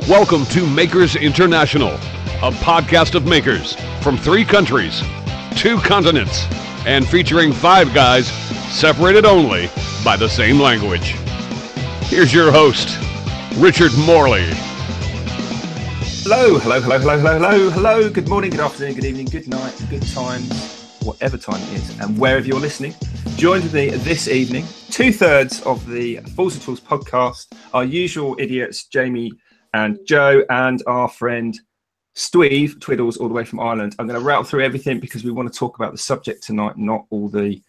Welcome to Makers International, a podcast of makers from 3 countries, 2 continents, and featuring 5 guys separated only by the same language. Here's your host, Richard Morley. Hello. Good morning, good afternoon, good evening, good night, good times, whatever time it is, and wherever you're listening. Joined with me this evening, 2/3 of the Fools and Tools podcast, our usual idiots, Jamie and Joe, and our friend Steve Twiddles, all the way from Ireland. I'm going to rattle through everything because we want to talk about the subject tonight, not all the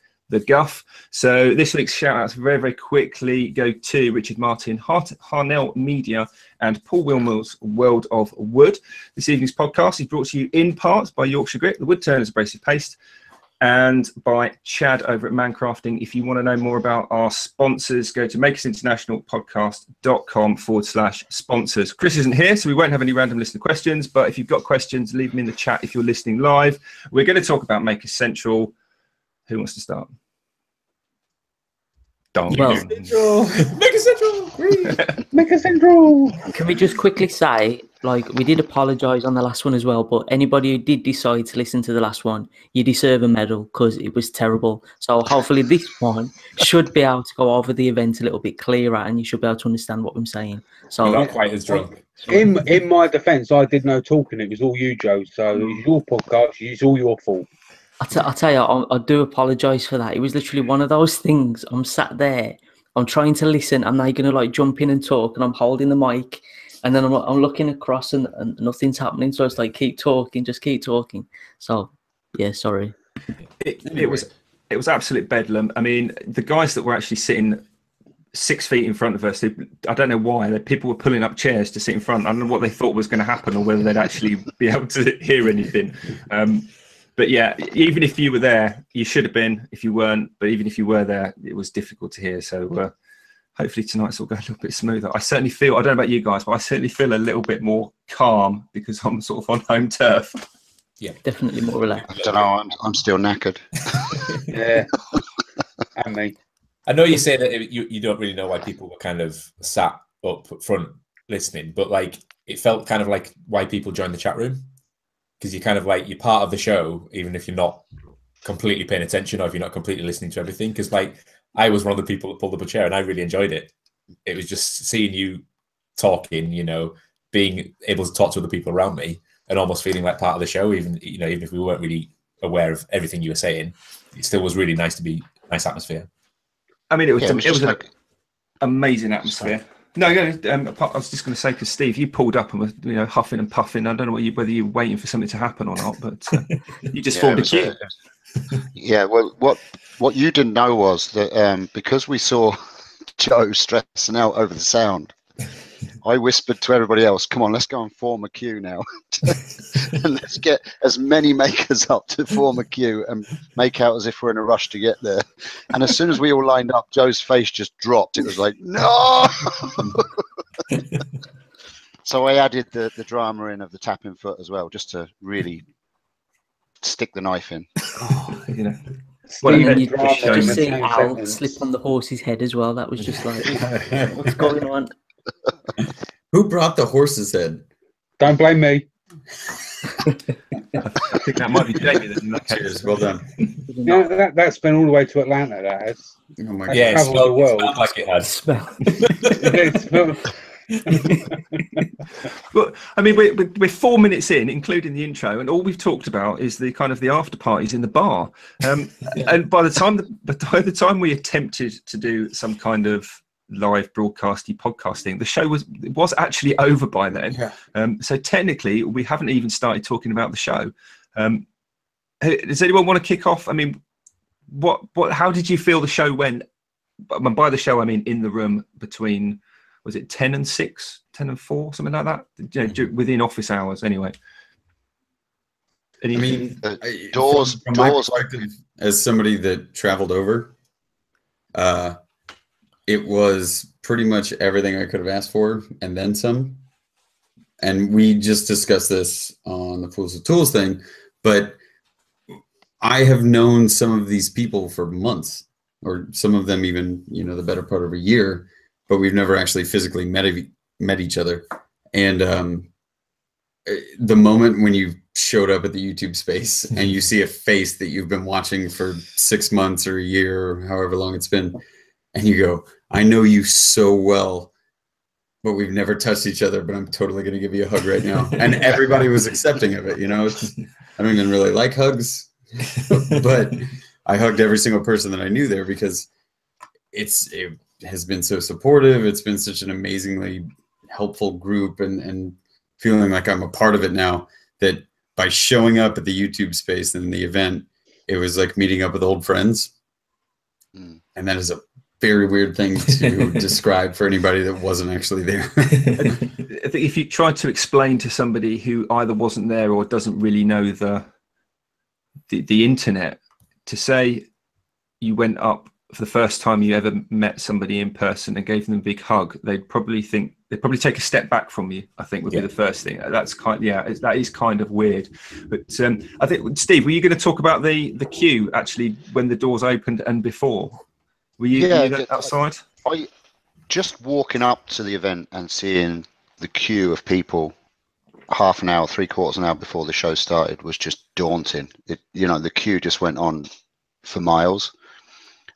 guff. So this week's shout outs very quickly go to Richard Martin, Harnell Media, and Paul Wilmot's World of Wood. This evening's podcast is brought to you in part by Yorkshire Grit, the Wood Turners Abrasive Paste, and by Chad over at Mancrafting. If you want to know more about our sponsors, go to makersinternationalpodcast.com/sponsors. Chris isn't here, so we won't have any random listener questions, but if you've got questions, leave them in the chat if you're listening live. We're going to talk about Maker Central. Who wants to start? Maker Central. Can we just quickly say, we did apologise on the last one as well, but anybody who did decide to listen to the last one, you deserve a medal because it was terrible. So hopefully this one should be able to go over the event a little bit clearer and you should be able to understand what I'm saying. So you're not quite as drunk. In my defence, I did no talking. It was all you, Joe. So it was your podcast. It's all your fault. I tell you, I do apologise for that. It was literally one of those things. I'm sat there, I'm trying to listen, and they're going to jump in and talk, and I'm holding the mic, and then I'm looking across, and nothing's happening. So it's keep talking, just keep talking. So yeah, sorry. It was absolute bedlam. I mean, the guys that were actually sitting 6 feet in front of us, I don't know why, people were pulling up chairs to sit in front. I don't know what they thought was going to happen or whether they'd actually be able to hear anything. But yeah, even if you were there, you should have been if you weren't. But even if you were there, it was difficult to hear. So hopefully tonight's will go a little bit smoother. I certainly feel, I don't know about you guys, but I certainly feel a little bit more calm because I'm sort of on home turf. Yeah, definitely more relaxed. I don't know, I'm still knackered. Yeah, and me. I know you say that you don't really know why people were kind of sat up front listening, but it felt kind of like why people joined the chat room. Because you're kind of you're part of the show, even if you're not completely paying attention or if you're not completely listening to everything. Because I was one of the people that pulled up a chair and I really enjoyed it. It was just seeing you talking, being able to talk to other people around me and almost feeling like part of the show, even if we weren't really aware of everything you were saying. It still was really nice to be nice atmosphere. I mean, it was an amazing atmosphere. No, I was just going to say, because Steve, you pulled up and were, huffing and puffing. I don't know whether you were waiting for something to happen or not, but you just formed a queue. Yeah, well, what you didn't know was that because we saw Joe stressing out over the sound, I whispered to everybody else, "Come on, let's go and form a queue now, and let's get as many makers up to form a queue and make out as if we're in a rush to get there." And as soon as we all lined up, Joe's face just dropped. It was like, no. So I added the drama in of the tapping foot as well, just to really stick the knife in. Just seeing Al slip on the horse's head as well. That was just what's going on? Who brought the horse's head? Don't blame me. I think that might be Jamie. Cheers, well done. Yeah, that's been all the way to Atlanta. That has. Oh my God. Yeah, traveled the world. It like it had. Well, I mean, we're 4 minutes in, including the intro, and all we've talked about is the kind of the after parties in the bar. And by the time we attempted to do some kind of live podcasting, the show was actually over by then. Yeah. So technically, we haven't even started talking about the show. Does anyone want to kick off? I mean, how did you feel the show went? By the show, I mean in the room between, was it 10 and 6, 10 and 4, something like that? Within office hours, anyway. Anything? I mean, doors. From my perspective, as somebody that traveled over, it was pretty much everything I could have asked for and then some. And we just discussed this on the Fools of Tools thing, but I have known some of these people for months, or some of them even, the better part of a year, but we've never actually physically met each other. And the moment when you showed up at the YouTube space and you see a face that you've been watching for 6 months or a year or however long it's been, and you go, I know you so well, but we've never touched each other, but I'm totally going to give you a hug right now. And everybody was accepting of it. You know, I don't even really like hugs, but I hugged every single person that I knew there because it has been so supportive. It's been such an amazingly helpful group, and feeling like I'm a part of it now, that by showing up at the YouTube space and the event, it was like meeting up with old friends. And that is a very weird thing to describe for anybody that wasn't actually there. I think if you try to explain to somebody who either wasn't there or doesn't really know the internet, to say you went up for the first time you ever met somebody in person and gave them a big hug, they'd probably take a step back from you, I think would be the first thing. That's that is kind of weird. But I think, Steve, were you going to talk about the queue actually when the doors opened and before? Were you outside? I just walking up to the event and seeing the queue of people half an hour, 3/4 an hour before the show started was just daunting. The queue just went on for miles.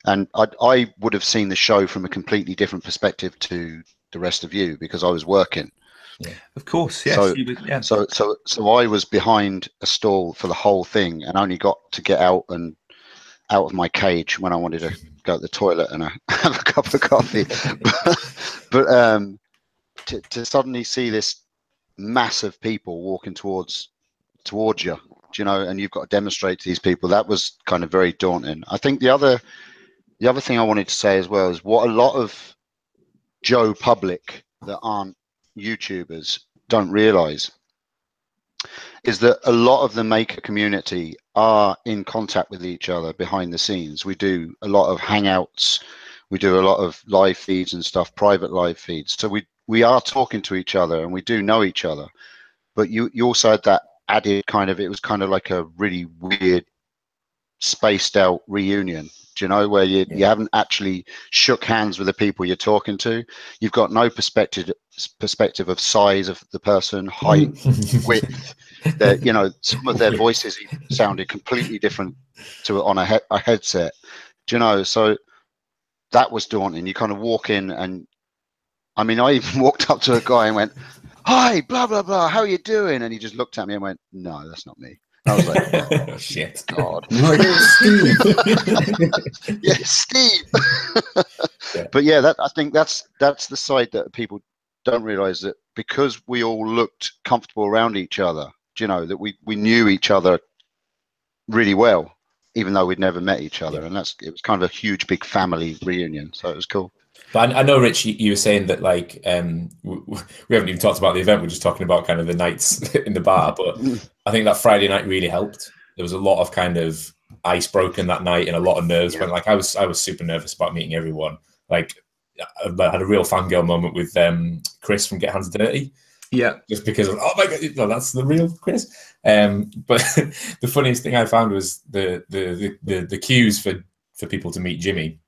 And I would have seen the show from a completely different perspective to the rest of you because I was working. Yeah, of course. Yes. So I was behind a stall for the whole thing and only got to get out of my cage when I wanted to go to the toilet and have a cup of coffee. but to suddenly see this massive people walking towards you, and you've got to demonstrate to these people, that was kind of very daunting. I think the other thing I wanted to say as well is what a lot of Joe public that aren't YouTubers don't realize is that a lot of the maker community are in contact with each other behind the scenes. We do a lot of hangouts, we do a lot of live feeds and stuff, private live feeds. So we are talking to each other and we do know each other. But you also had that added it was kind of like a really weird spaced out reunion, where you haven't actually shook hands with the people you're talking to. You've got no perspective of size of the person, height, width. Some of their voices sounded completely different on a headset. So that was daunting. You kind of walk in, and I even walked up to a guy and went, "Hi, blah blah blah, how are you doing?" And he just looked at me and went, "No, that's not me." I was like, "Oh shit, God!" Steve. Yeah, Steve. But yeah, I think that's the side that people don't realize, that because we all looked comfortable around each other, that we knew each other really well, even though we'd never met each other, and it was kind of a huge, big family reunion. So it was cool. But I know, Rich, you were saying that we haven't even talked about the event. We're just talking about kind of the nights in the bar. But I think that Friday night really helped. There was a lot of kind of ice broken that night and a lot of nerves. But I was super nervous about meeting everyone. I had a real fangirl moment with Chris from Get Hands Dirty. Yeah, just because of, oh my god, no, that's the real Chris. But the funniest thing I found was the queues for people to meet Jimmy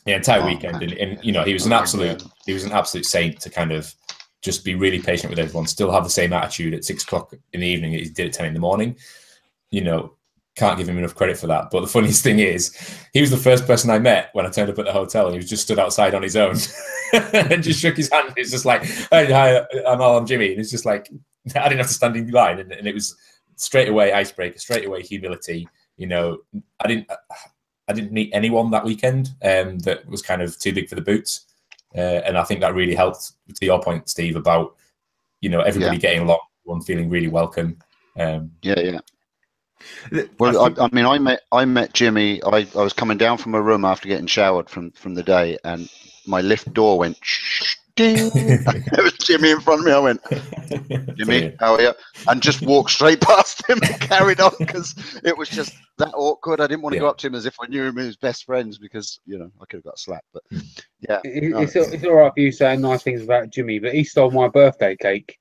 the entire weekend, and he was an absolute saint to kind of just be really patient with everyone, still have the same attitude at 6 o'clock in the evening as he did at 10 in the morning. Can't give him enough credit for that. But the funniest thing is, he was the first person I met when I turned up at the hotel, and he was just stood outside on his own and just shook his hand. It's just like, "Hey, hi, I'm Jimmy." And it's just like, I didn't have to stand in line, and it was straight away icebreaker, straight away humility. I didn't meet anyone that weekend that was kind of too big for the boots, and I think that really helped. To your point, Steve, about everybody getting along, everyone feeling really welcome. Well, I met Jimmy. I was coming down from my room after getting showered from the day, and my lift door went shh, ding. There was Jimmy in front of me. I went, "Jimmy, how are you?" And just walked straight past him and carried on, because it was just that awkward. I didn't want to go up to him as if I knew him as best friends, because I could have got slapped. But yeah, it's all right for you saying nice things about Jimmy, but he stole my birthday cake.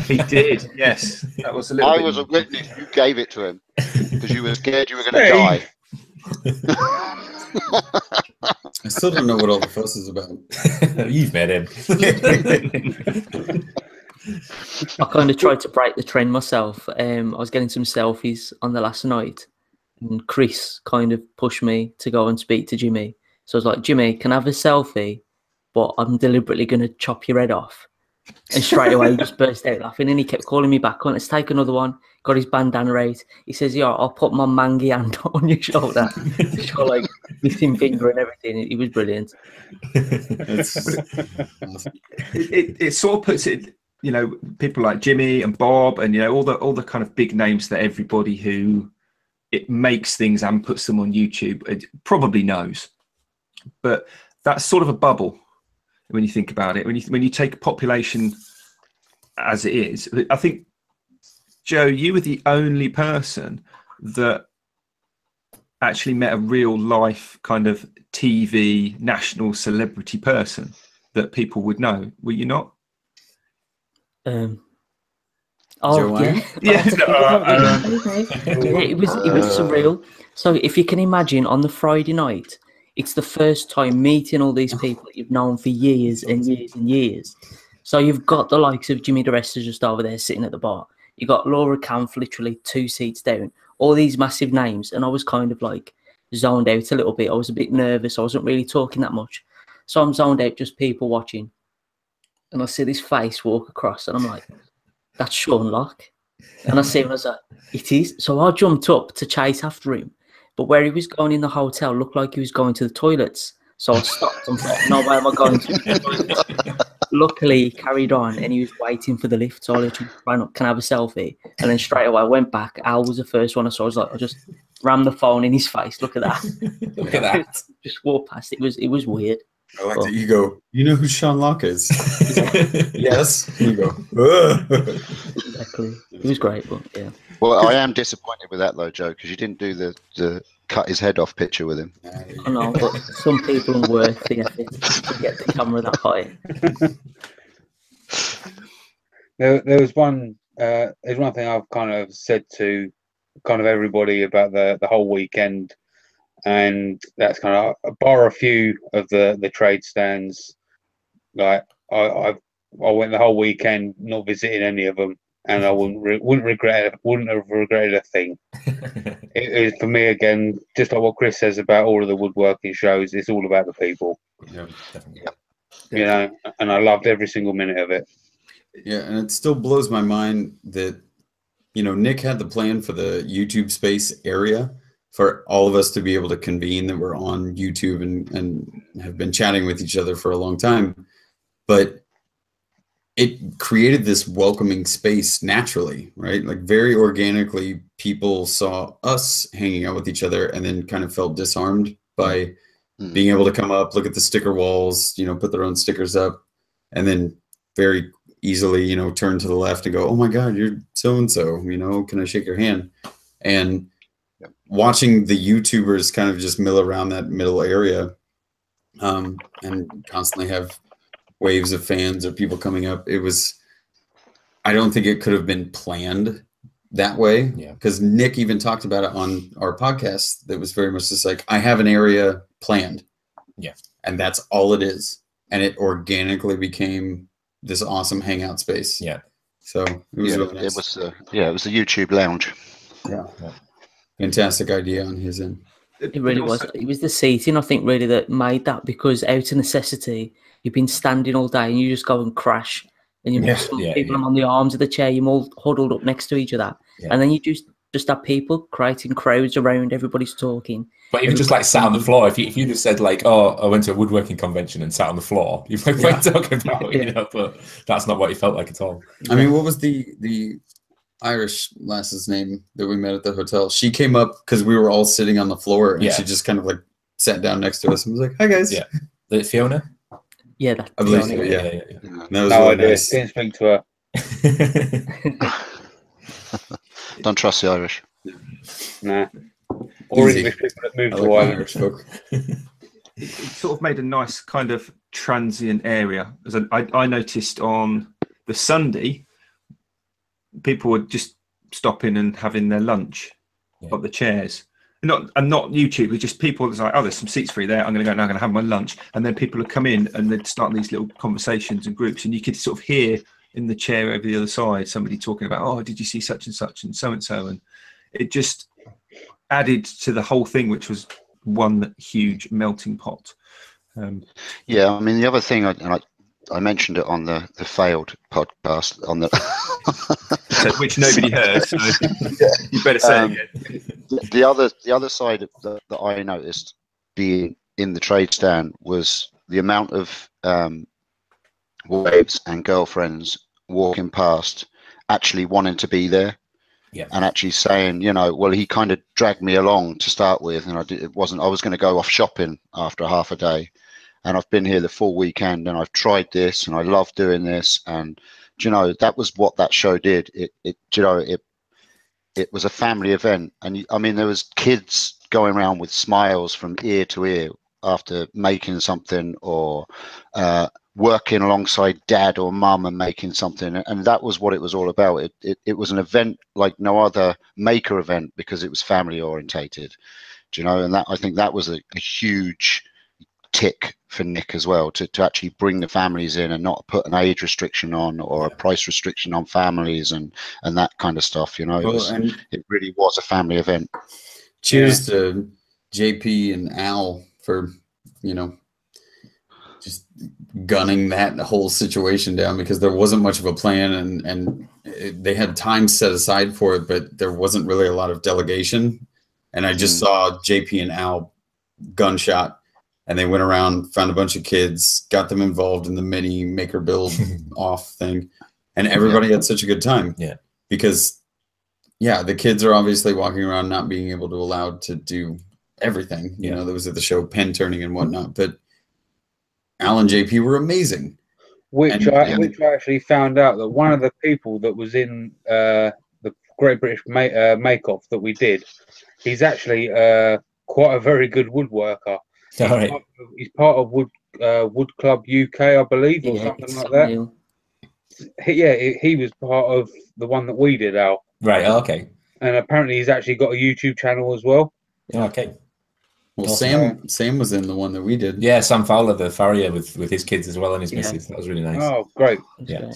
He did, yes. That was a little. I was a witness. You gave it to him because you were scared you were going to die. I still don't know what all the fuss is about. You've met him. I kind of tried to break the trend myself. I was getting some selfies on the last night, and Chris kind of pushed me to go and speak to Jimmy. So I was like, Jimmy, can I have a selfie? But I'm deliberately going to chop your head off. And straight away, he just burst out laughing, and he kept calling me back on. Let's take another one. Got his bandana out. He says, "Yeah, I'll put my mangy hand on your shoulder." Show like missing finger and everything. It was brilliant. It sort of puts it, you know, people like Jimmy and Bob, and you know all the kind of big names that everybody who it makes things and puts them on YouTube it probably knows. But that's sort of a bubble when you think about it. When you take population as it is, I think, Joe, you were the only person that actually met a real life kind of TV national celebrity person that people would know. Were you not? Oh Joanne? yeah, it was surreal. So if you can imagine, on the Friday night, it's the first time meeting all these people that you've known for years and years and years. So you've got the likes of Jimmy DeResta just over there sitting at the bar. You got Laura Kampf literally 2 seats down. All these massive names, and I was kind of like zoned out a little bit. I was a bit nervous. I wasn't really talking that much, so I'm zoned out, just people watching. And I see this face walk across, and I'm like, "That's Sean Locke." And I see him, and I was like, "It is." So I jumped up to chase after him, but where he was going in the hotel looked like he was going to the toilets. So I stopped and thought, "No, where am I going to?" The toilets? Luckily, he carried on, and he was waiting for the lift. So I literally ran up, "Can I have a selfie?" And then straight away I went back. Al was the first one I saw. I was like, I just rammed the phone in his face. Look at that. Look at that. Just walked past. It was weird. I like that you go, "You know who Sean Locke is?" Yes. You go, "Ugh." Exactly. It was great, but yeah. Well, I am disappointed with that though, Joe, because you didn't do the cut his head off picture with him. I know, but some people are worth the effort to get the camera that high. There's one thing I've kind of said to kind of everybody about the whole weekend, and that's kind of bar a few of the trade stands. Like I went the whole weekend not visiting any of them, and I wouldn't have regretted a thing. It is for me again, just like what Chris says about all of the woodworking shows. It's all about the people. Yeah, definitely. You know, and I loved every single minute of it. Yeah, and it still blows my mind that, you know, Nick had the plan for the YouTube space area for all of us to be able to convene, that we're on YouTube and have been chatting with each other for a long time. But it created this welcoming space naturally, right? Like very organically, people saw us hanging out with each other and then kind of felt disarmed by being able to come up, look at the sticker walls, you know, put their own stickers up, and then very easily, you know, turn to the left and go, "Oh my God, you're so-and-so, you know, can I shake your hand?" And watching the YouTubers kind of just mill around that middle area and constantly have waves of fans or people coming up. I don't think it could have been planned that way. Yeah. Because Nick even talked about it on our podcast. That was very much just like, I have an area planned. Yeah. And that's all it is. And it organically became this awesome hangout space. Yeah. So it was really nice. It was the YouTube lounge. Yeah. Fantastic idea on his end. It really was. It was the seating, I think, really that made that, because out of necessity, you've been standing all day and you just go and crash. And you people are on the arms of the chair, you're all huddled up next to each other. Yeah. And then you just have people creating crowds around, everybody's talking. But even just like sat on the floor, if you just said like, "Oh, I went to a woodworking convention and sat on the floor," you're like, "What are you talking about?" You know, but that's not what it felt like at all. I mean, what was the Irish lass's name that we met at the hotel? She came up because we were all sitting on the floor, and she just kind of like sat down next to us and was like, "Hi guys." Yeah. Is it Fiona? Yeah, that's I believe Fiona. so, yeah. That was really nice. Didn't speak to her. Don't trust the Irish. Nah. Or English people that moved to Irish folk. It sort of made a nice kind of transient area. As I noticed on the Sunday, people were just stopping and having their lunch at the chairs. Not YouTube, it's just people that's like, "Oh, there's some seats free there. I'm going to go now. I'm going to have my lunch." And then people would come in and they'd start these little conversations and groups, and you could sort of hear in the chair over the other side, somebody talking about, oh, did you see such and such and so, and it just added to the whole thing, which was one huge melting pot. Yeah, I mean, the other thing, I mentioned it on the failed podcast on the which nobody heard, so you better say it again. The other side of that I noticed being in the trade stand was the amount of wives and girlfriends walking past actually wanting to be there. Yeah. And actually saying, you know, well, he kind of dragged me along to start with, and I was going to go off shopping after half a day, and I've been here the full weekend, and I've tried this, and I love doing this, and you know, that was what that show did. It was a family event, and I mean, there was kids going around with smiles from ear to ear after making something, or working alongside dad or mum and making something, and that was what it was all about. It was an event like no other maker event because it was family orientated, do you know? And that, I think that was a huge tick for Nick as well, to actually bring the families in and not put an age restriction on or a price restriction on families and that kind of stuff, you know. It really was a family event. Cheers to JP and Al for, you know, just gunning that whole situation down, because there wasn't much of a plan, and they had time set aside for it, but there wasn't really a lot of delegation. And I just saw JP and Al gunshot, and they went around, found a bunch of kids, got them involved in the mini maker build off thing, and everybody had such a good time. Yeah, because the kids are obviously walking around not being able to allowed to do everything. You know, there was at the show pen turning and whatnot, but Al and JP were amazing. Which I actually found out that one of the people that was in the Great British Make-Off that we did, he's actually quite a very good woodworker. He's part of Wood Club UK, I believe, or something like that. He was part of the one that we did, Al. Right. Okay. And apparently he's actually got a YouTube channel as well. Okay. Well, Sam was in the one that we did. Yeah, Sam Fowler, the farrier, with his kids as well and his missus. That was really nice. Oh, great. Yeah.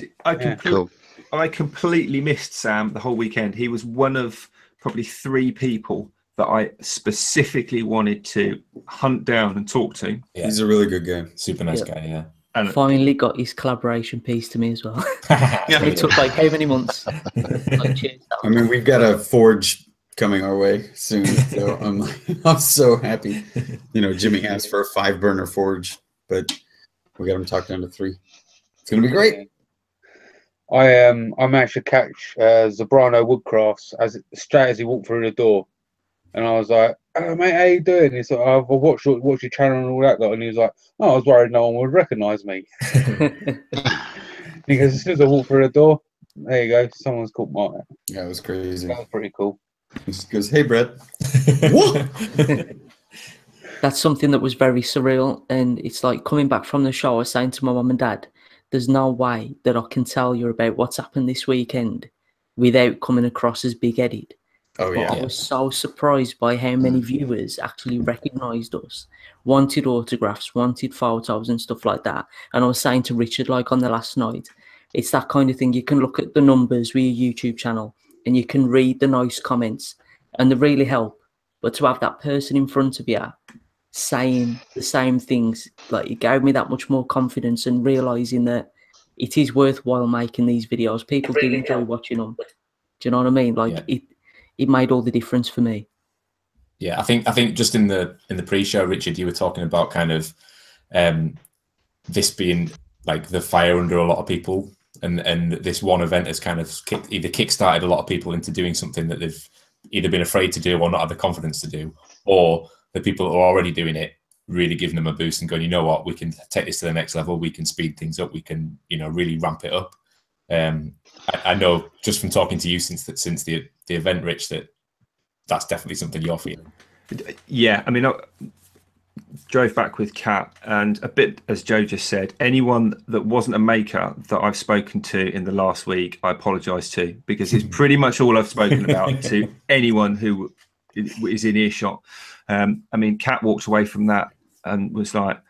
I completely missed Sam the whole weekend. He was one of probably 3 people that I specifically wanted to hunt down and talk to. Yeah. He's a really good guy. Super nice guy, yeah. And finally got his collaboration piece to me as well. It took like how many months? I mean, we've got a forge coming our way soon, so I'm so happy. You know, Jimmy asked for a 5-burner forge, but we got him talked down to 3. It's gonna be great. I managed to catch Zabrano Woodcrafts straight as he walked through the door, and I was like, "Oh, mate, how you doing?" He's like, "I've watched your channel and all that," and he was like, "Oh, I was worried no one would recognise me." Because as soon as I walked through the door, there you go, someone's caught my eye. Yeah, it was crazy. That was pretty cool. He goes, "Hey, Brett." What? That's something that was very surreal, and it's like coming back from the show. I was saying to my mum and dad, "There's no way that I can tell you about what's happened this weekend without coming across as big-headed." Oh yeah. But I was so surprised by how many viewers actually recognised us, wanted autographs, wanted photos and stuff like that. And I was saying to Richard, like on the last night, it's that kind of thing. You can look at the numbers with your YouTube channel and you can read the nice comments and they really help. But to have that person in front of you saying the same things, like it gave me that much more confidence and realising that it is worthwhile making these videos. People do enjoy watching them. Do you know what I mean? Like it made all the difference for me. Yeah, I think just in the pre-show, Richard, you were talking about kind of this being like the fire under a lot of people, and this one event has kind of either kickstarted a lot of people into doing something that they've either been afraid to do or not had the confidence to do, or the people who are already doing it really giving them a boost and going, you know what, we can take this to the next level, we can speed things up, we can, you know, really ramp it up. I know just from talking to you since the event, Rich, that's definitely something you're feeling. Yeah, I mean, I drove back with Kat, and a bit as Joe just said, anyone that wasn't a maker that I've spoken to in the last week, I apologise to, because it's pretty much all I've spoken about to anyone who is in earshot. I mean, Kat walked away from that and was like,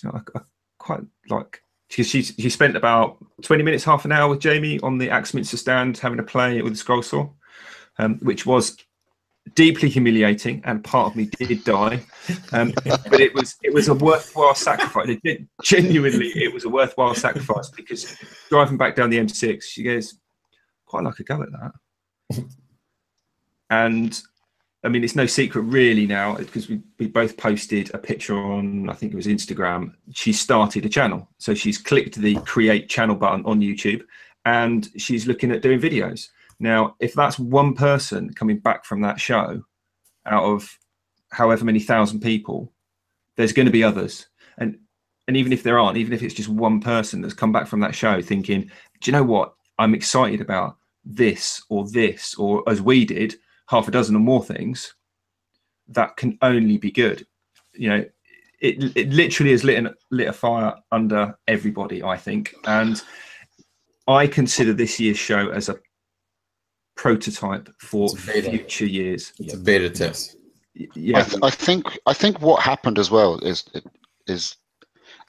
you know, I quite like because she spent about 20 minutes, half an hour with Jamie on the Axminster stand having a play with the scroll saw, which was deeply humiliating, and part of me did die. But it was a worthwhile sacrifice. Genuinely, it was a worthwhile sacrifice, because driving back down the M6, she goes, quite like a go at that. And I mean, it's no secret really now, because we both posted a picture on, I think it was Instagram. She started a channel. So she's clicked the create channel button on YouTube, and she's looking at doing videos. Now, if that's one person coming back from that show out of however many thousand people, there's going to be others. And even if there aren't, even if it's just one person that's come back from that show thinking, do you know what? I'm excited about this, or as we did, half a dozen or more things, that can only be good. You know, it literally has lit a fire under everybody, I think. And I consider this year's show as a prototype for future years. It's a beta test. Yeah, I think what happened as well is as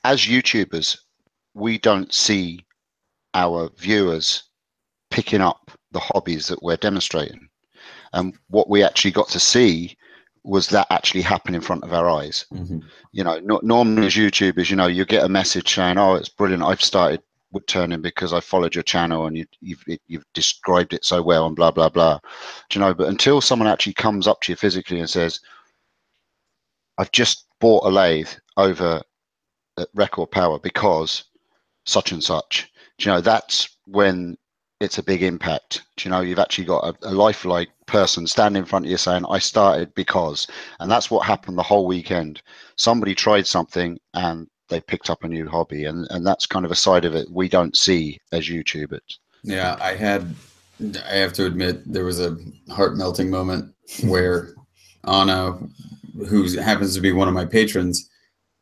YouTubers, we don't see our viewers picking up the hobbies that we're demonstrating. And what we actually got to see was that actually happen in front of our eyes. Mm-hmm. You know, normally as YouTubers, you know, you get a message saying, "Oh, it's brilliant. I've started wood turning because I followed your channel and you've described it so well," and blah, blah, blah. Do you know, but until someone actually comes up to you physically and says, "I've just bought a lathe over at record power because such and such," do you know, that's when it's a big impact. Do you know, you've actually got a lifelike person standing in front of you saying, "I started because," and that's what happened the whole weekend. Somebody tried something and they picked up a new hobby, and that's kind of a side of it we don't see as YouTubers. Yeah, I have to admit, there was a heart-melting moment where Anna, who happens to be one of my patrons,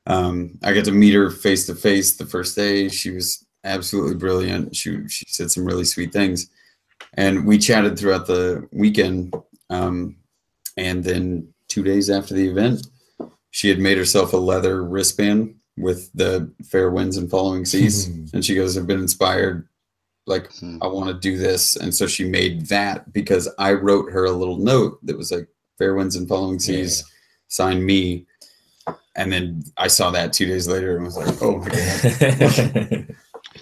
I got to meet her face to face the first day. She was absolutely brilliant. She said some really sweet things, and we chatted throughout the weekend. And then 2 days after the event, she had made herself a leather wristband with the fair winds and following seas. And she goes, "I've been inspired. Like, I want to do this." And so she made that because I wrote her a little note that was like, "Fair winds and following seas, sign me." And then I saw that 2 days later and was like, "Oh my God."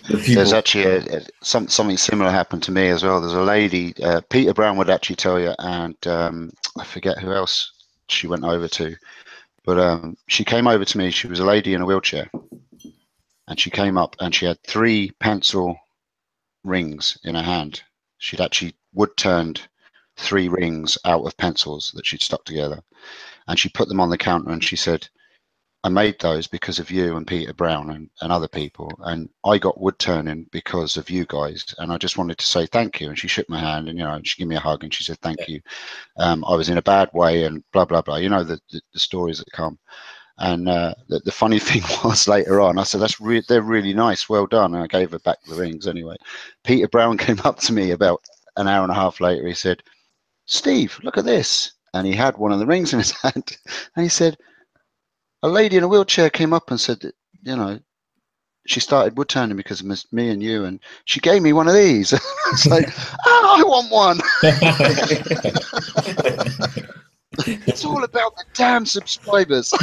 There's actually something similar happened to me as well. There's a lady, Peter Brown would actually tell you, and I forget who else she went over to, but she came over to me. She was a lady in a wheelchair, and she came up and she had 3 pencil rings in her hand. She'd actually wood turned 3 rings out of pencils that she'd stuck together, and she put them on the counter and she said, "I made those because of you and Peter Brown and other people, and I got wood turning because of you guys, and I just wanted to say thank you." And she shook my hand, and, you know, she gave me a hug and she said thank you. I was in a bad way and blah blah blah, you know, the stories that come. And the funny thing was, later on I said, they're really nice, well done, and I gave her back the rings anyway. Peter Brown came up to me about an hour and a half later. He said, "Steve, look at this," and he had one of the rings in his hand, and he said, "A lady in a wheelchair came up and said that, you know, she started wood turning because of me and you, and she gave me one of these." It's like, "Oh, I want one." It's all about the damn subscribers.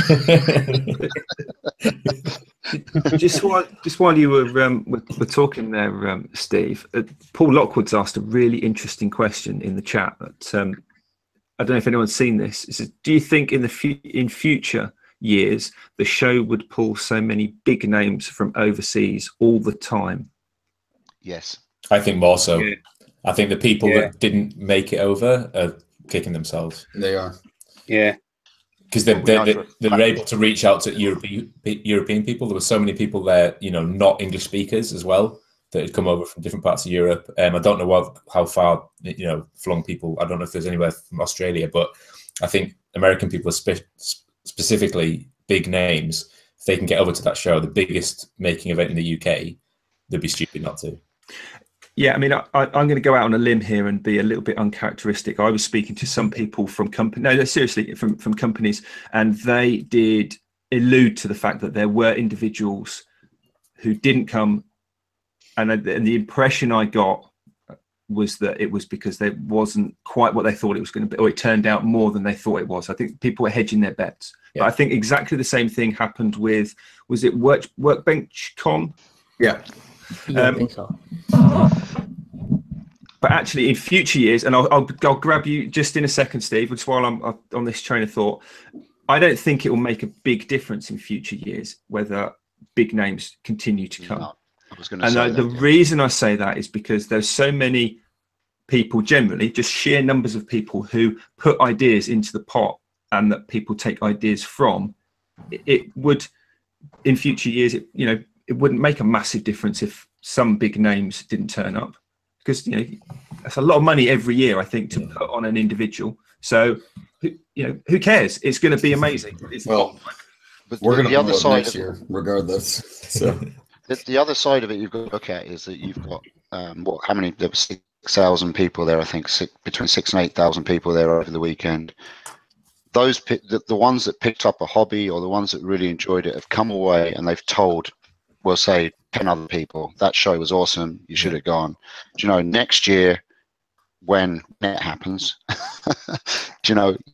just while you were talking there, Steve, Paul Lockwood's asked a really interesting question in the chat. That I don't know if anyone's seen this. It says, "Do you think in future years the show would pull so many big names from overseas all the time?" Yes, I think more so. Yeah. I think the people that didn't make it over are kicking themselves. They are. Yeah. Because they're able to reach out to European people. There were so many people there, you know, not English speakers as well, that had come over from different parts of Europe. I don't know how far, you know, flung people. I don't know if there's anywhere from Australia, but I think American people are specifically big names. If they can get over to that show, the biggest making event in the UK, they'd be stupid not to. Yeah, I mean, I'm going to go out on a limb here and be a little bit uncharacteristic. I was speaking to some people from companies, no, seriously, from companies, and they did allude to the fact that there were individuals who didn't come, and the impression I got was that it was because they wasn't quite what they thought it was going to be, or it turned out more than they thought it was. I think people were hedging their bets. Yeah. But I think exactly the same thing happened with, was it Workbench Con? Yeah. I think so. But actually, in future years, and I'll grab you just in a second, Steve, just while I'm on this train of thought. I don't think it will make a big difference in future years whether big names continue to come. No, I was going to say The that, reason I say that is because there's so many people, generally, just sheer numbers of people who put ideas into the pot and that people take ideas from. It would, in future years, it wouldn't make a massive difference if some big names didn't turn up, because that's a lot of money every year, I think, to put on an individual. So who cares? It's going to be amazing. Well, but we're going to the other side next year, regardless. So the other side of it you've got to look at is that you've got how many? There were 6,000 people there, I think, between 6,000 and 8,000 people there over the weekend. Those the ones that picked up a hobby, or the ones that really enjoyed it, have come away and they've told, we'll say, 10 other people, that show was awesome, you should have gone. Next year, when it happens,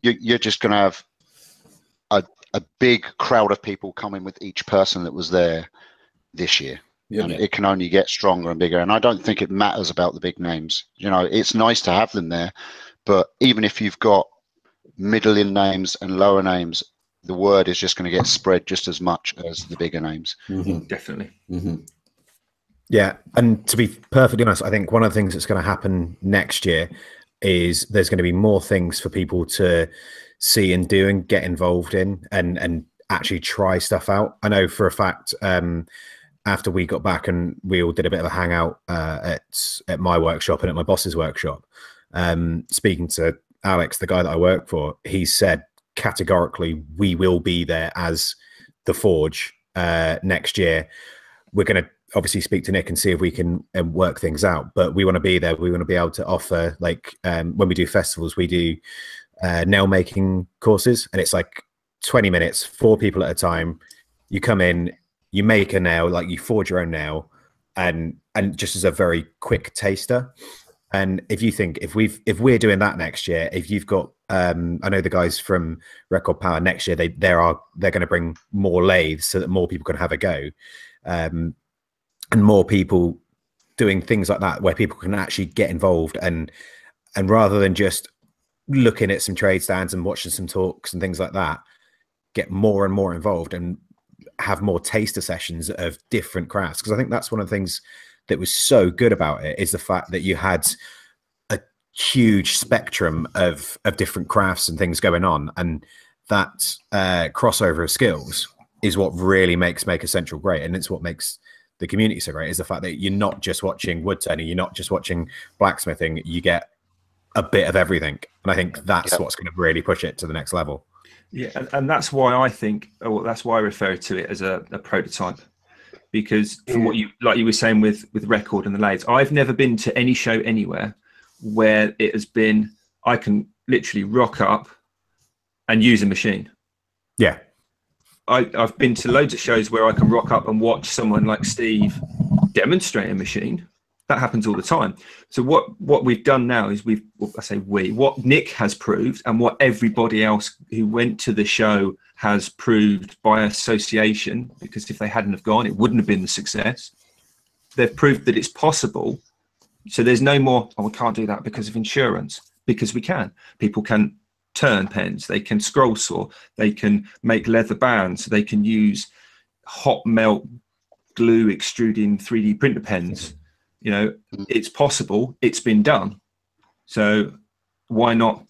you're just going to have a big crowd of people coming with each person that was there this year. And it can only get stronger and bigger. And I don't think it matters about the big names. It's nice to have them there, but even if you've got middling names and lower names, the word is just going to get spread just as much as the bigger names. Mm-hmm. Definitely. Mm-hmm. Yeah, and to be perfectly honest, I think one of the things that's going to happen next year is there's going to be more things for people to see and do and get involved in and actually try stuff out. I know for a fact, after we got back and we all did a bit of a hangout at my workshop and at my boss's workshop, speaking to Alex, the guy that I work for, he said categorically, we will be there as the Forge next year. We're going to obviously speak to Nick and see if we can work things out, but we want to be there. We want to be able to offer, like, when we do festivals, we do nail making courses, and it's like 20 minutes, 4 people at a time. You come in, you make a nail, like you forge your own nail, and just as a very quick taster. And if you think, if we're doing that next year, if you've got, I know the guys from Record Power next year, they're going to bring more lathes so that more people can have a go, and more people doing things like that where people can actually get involved and rather than just looking at some trade stands and watching some talks and things like that, get more and more involved and have more taster sessions of different crafts. Because I think that's one of the things that was so good about it, is the fact that you had a huge spectrum of different crafts and things going on, and that crossover of skills is what really makes Maker Central great, and it's what makes the community so great, is the fact that you're not just watching wood turning, you're not just watching blacksmithing, you get a bit of everything. And I think that's what's going to really push it to the next level. Yeah, and that's why I think, that's why I refer to it as a prototype, because from what you were saying with Record and the lathes, I've never been to any show anywhere where it has been, I can literally rock up and use a machine. Yeah. I've been to loads of shows where I can rock up and watch someone like Steve demonstrate a machine. That happens all the time. So what we've done now is what Nick has proved, and what everybody else who went to the show has proved by association, because if they hadn't have gone, it wouldn't have been the success. They've proved that it's possible. So there's no more, we can't do that because of insurance, because we can. People can turn pens, they can scroll saw, they can make leather bands, they can use hot melt glue extruding 3D printer pens. It's possible, it's been done. So why not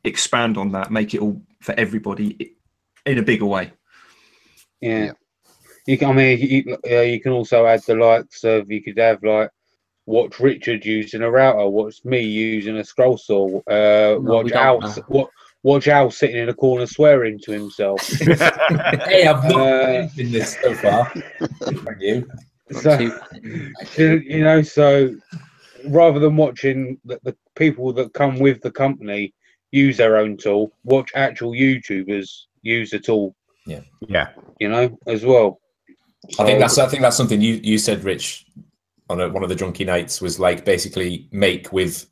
expand on that, make it all for everybody in a bigger way? Yeah. You can also add the likes of, you could have like, watch Richard using a router, watch me using a scroll saw, watch Al sitting in a corner swearing to himself. Hey, I've not been this so far. Thank you. So rather than watching the people that come with the company use their own tool, watch actual YouTubers use the tool. Yeah. As well. I think that's something you said, Rich, on one of the drunky nights, was like basically make with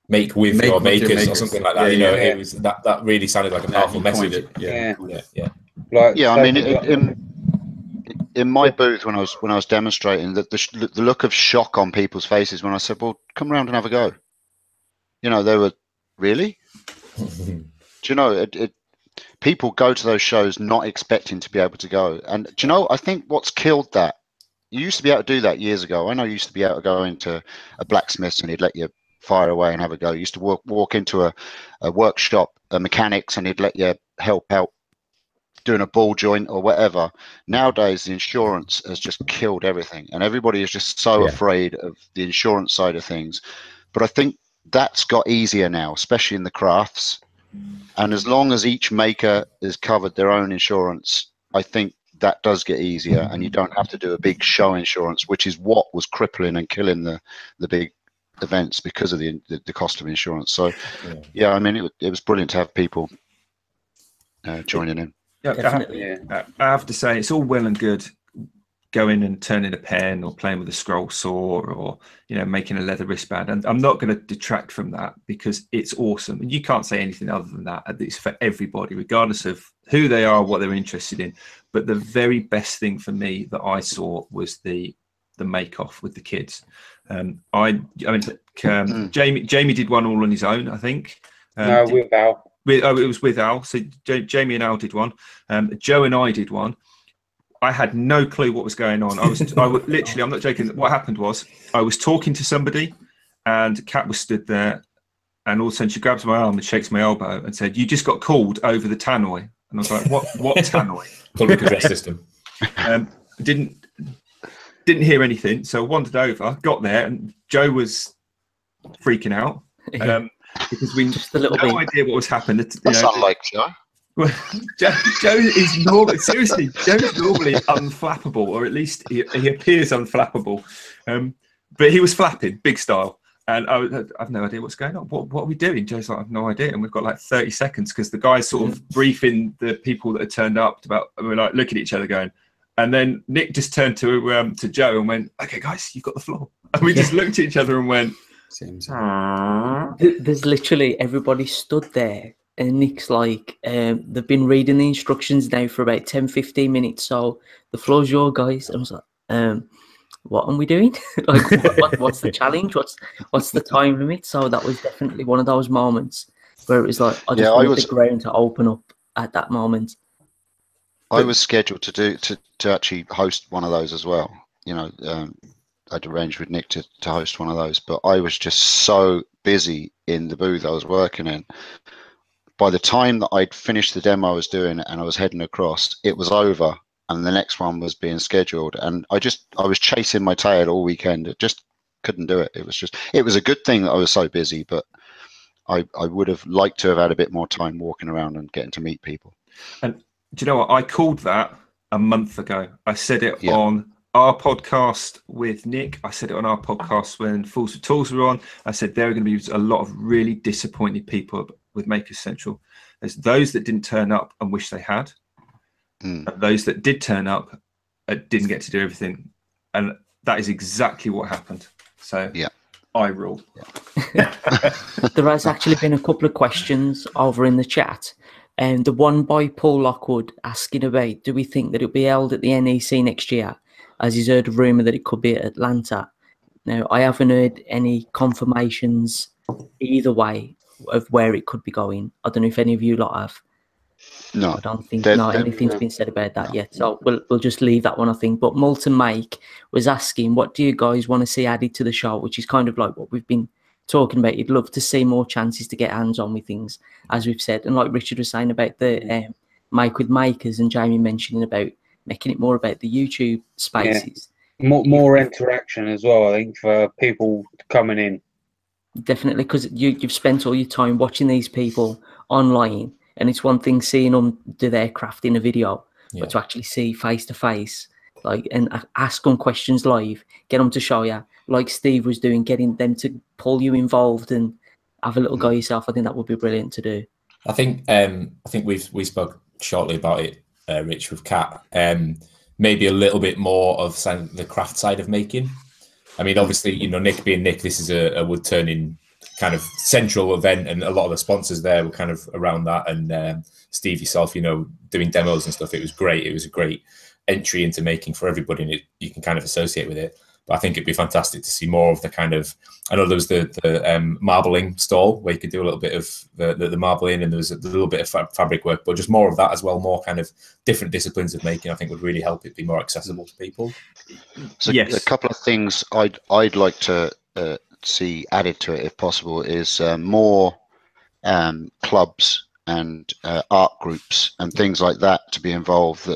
your makers or something like that. It was that really sounded like a powerful message. Yeah. Like, yeah, I mean, in my booth when I was demonstrating, the look of shock on people's faces when I said, "Well, come around and have a go." They were really. Do you know people go to those shows not expecting to be able to go, and do you know? I think what's killed that. You used to be able to do that years ago. I know you used to be able to go into a blacksmith's and he'd let you fire away and have a go. You used to walk into a workshop, a mechanics, and he'd let you help out doing a ball joint or whatever. Nowadays, the insurance has just killed everything, and everybody is just so afraid of the insurance side of things. But I think that's got easier now, especially in the crafts. And as long as each maker has covered their own insurance, I think that does get easier, and you don't have to do a big show insurance, which is what was crippling and killing the big events because of the cost of insurance. So, yeah, I mean, it was brilliant to have people joining in. Yeah, I have to say, it's all well and good going and turning a pen or playing with a scroll saw or making a leather wristband, and I'm not going to detract from that because it's awesome, and you can't say anything other than that. It's for everybody, regardless of who they are, what they're interested in. But the very best thing for me that I saw was the make off with the kids. Jamie did one all on his own, I think. No, with Al. It was with Al. So Jamie and Al did one. Joe and I did one. I had no clue what was going on. I was literally, I'm not joking. What happened was I was talking to somebody, and Kat was stood there, and all of a sudden she grabs my arm and shakes my elbow and said, "You just got called over the tannoy." And I was like, "What tannoy?" Public address system. Didn't hear anything, so I wandered over, got there, and Joe was freaking out because we just a little no idea what was happening. That's unlike Joe. Well, Joe is normally seriously. Joe is normally unflappable, or at least he appears unflappable. But he was flapping big style, and I've no idea what's going on. What are we doing? Joe's like, I've no idea, and we've got like 30 seconds because the guy's sort of briefing the people that had turned up about. And we're like looking at each other, going, and then Nick just turned to Joe and went, "Okay, guys, you've got the floor." And we just looked at each other and went, There's literally everybody stood there. And Nick's like, they've been reading the instructions now for about 10-15 minutes, so the floor's your guys. And I was like, what are we doing? Like, what's the challenge? What's the time limit? So that was definitely one of those moments where it was like, I just wanted the ground to open up at that moment. I was scheduled to actually host one of those as well. I'd arranged with Nick to host one of those, but I was just so busy in the booth I was working in. By the time that I'd finished the demo I was doing and I was heading across, it was over and the next one was being scheduled. And I was chasing my tail all weekend. It just couldn't do it. It was a good thing that I was so busy, but I would have liked to have had a bit more time walking around and getting to meet people. And do you know what? I called that a month ago. I said it on our podcast with Nick. I said it on our podcast when Fools with Tools were on. I said there are going to be a lot of really disappointed people with Makers Central. There's those that didn't turn up and wish they had, and those that did turn up didn't get to do everything, and that is exactly what happened. So I rule. There has actually been a couple of questions over in the chat, and the one by Paul Lockwood asking about, do we think that it'll be held at the NEC next year, as he's heard a rumour that it could be at Atlanta. Now, I haven't heard any confirmations either way of where it could be going. I don't know if any of you lot have. No, I don't think anything's been said about that yet. So we'll just leave that one, I think. But Molten Mike was asking, what do you guys want to see added to the show? Which is kind of like what we've been talking about. You'd love to see more chances to get hands on with things, as we've said. And like Richard was saying about the Mike with Makers, and Jamie mentioning about making it more about the YouTube spaces. More interaction as well, I think, for people coming in. Definitely, because you've spent all your time watching these people online, and it's one thing seeing them do their craft in a video, but to actually see face to face, like, and ask them questions live, get them to show you, like Steve was doing, getting them to pull you involved and have a little go yourself. I think that would be brilliant to do. I think we spoke shortly about it, Rich, with Kat. maybe a little bit more of the craft side of making. I mean, obviously, you know, Nick being Nick, this is a wood turning kind of central event, and a lot of the sponsors there were kind of around that. And Steve, yourself, you know, doing demos and stuff, it was great. It was a great entry into making for everybody, and you can kind of associate with it. But I think it'd be fantastic to see more of the kind of, I know there was the marbling stall where you could do a little bit of the marbling, and there was a little bit of fabric work, but just more of that as well, more kind of different disciplines of making, I think would really help it be more accessible to people. So Yes. a couple of things I'd like to see added to it, if possible, is more clubs and art groups and things like that to be involved,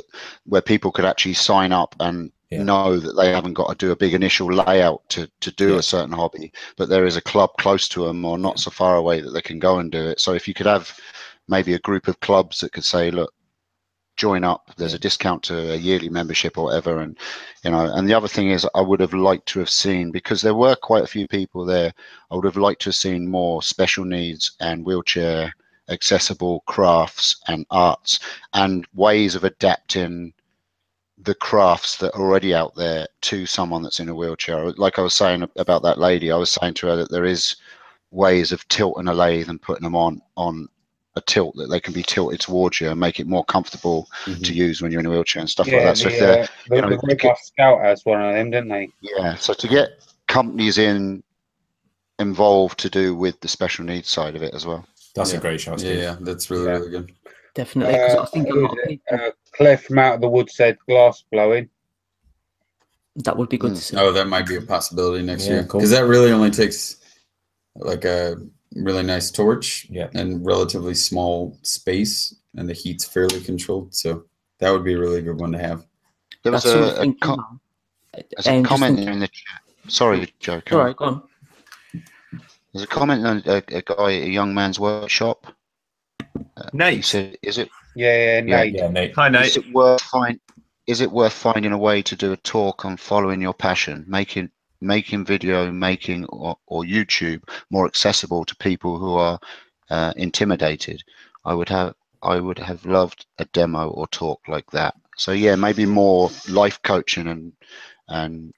where people could actually sign up and know that they haven't got to do a big initial layout to do a certain hobby, but there is a club close to them or not so far away that they can go and do it. So if you could have maybe a group of clubs that could say, look, join up, there's a discount to a yearly membership or whatever. And you know, and the other thing is, I would have liked to have seen, because there were quite a few people there, I would have liked to have seen more special needs and wheelchair accessible crafts and arts and ways of adapting the crafts that are already out there to someone that's in a wheelchair. Like I was saying about that lady, I was saying to her that there is ways of tilting a lathe and putting them on a tilt that they can be tilted towards you and make it more comfortable to use when you're in a wheelchair and stuff like that. So if they're, you know, the Red Scout has one of them, didn't they? Yeah. So to get companies involved to do with the special needs side of it as well. That's a great shot, Steve. Yeah, that's really good. Definitely, because I think a lot of people. Claire from Out of the Wood said glass blowing. That would be good to see. Oh, that might be a possibility next year, because that really only takes like a really nice torch and relatively small space, and the heat's fairly controlled. So that would be a really good one to have. There was a comment in the chat. Sorry, Joe. All right, go on. There's a comment on a guy at a young man's workshop. Nate. He said, "Is it?" Nate. Yeah, Nate. Hi, Nate. Is it worth finding a way to do a talk on following your passion, making video making or YouTube more accessible to people who are intimidated? I would have loved a demo or talk like that. So yeah, maybe more life coaching and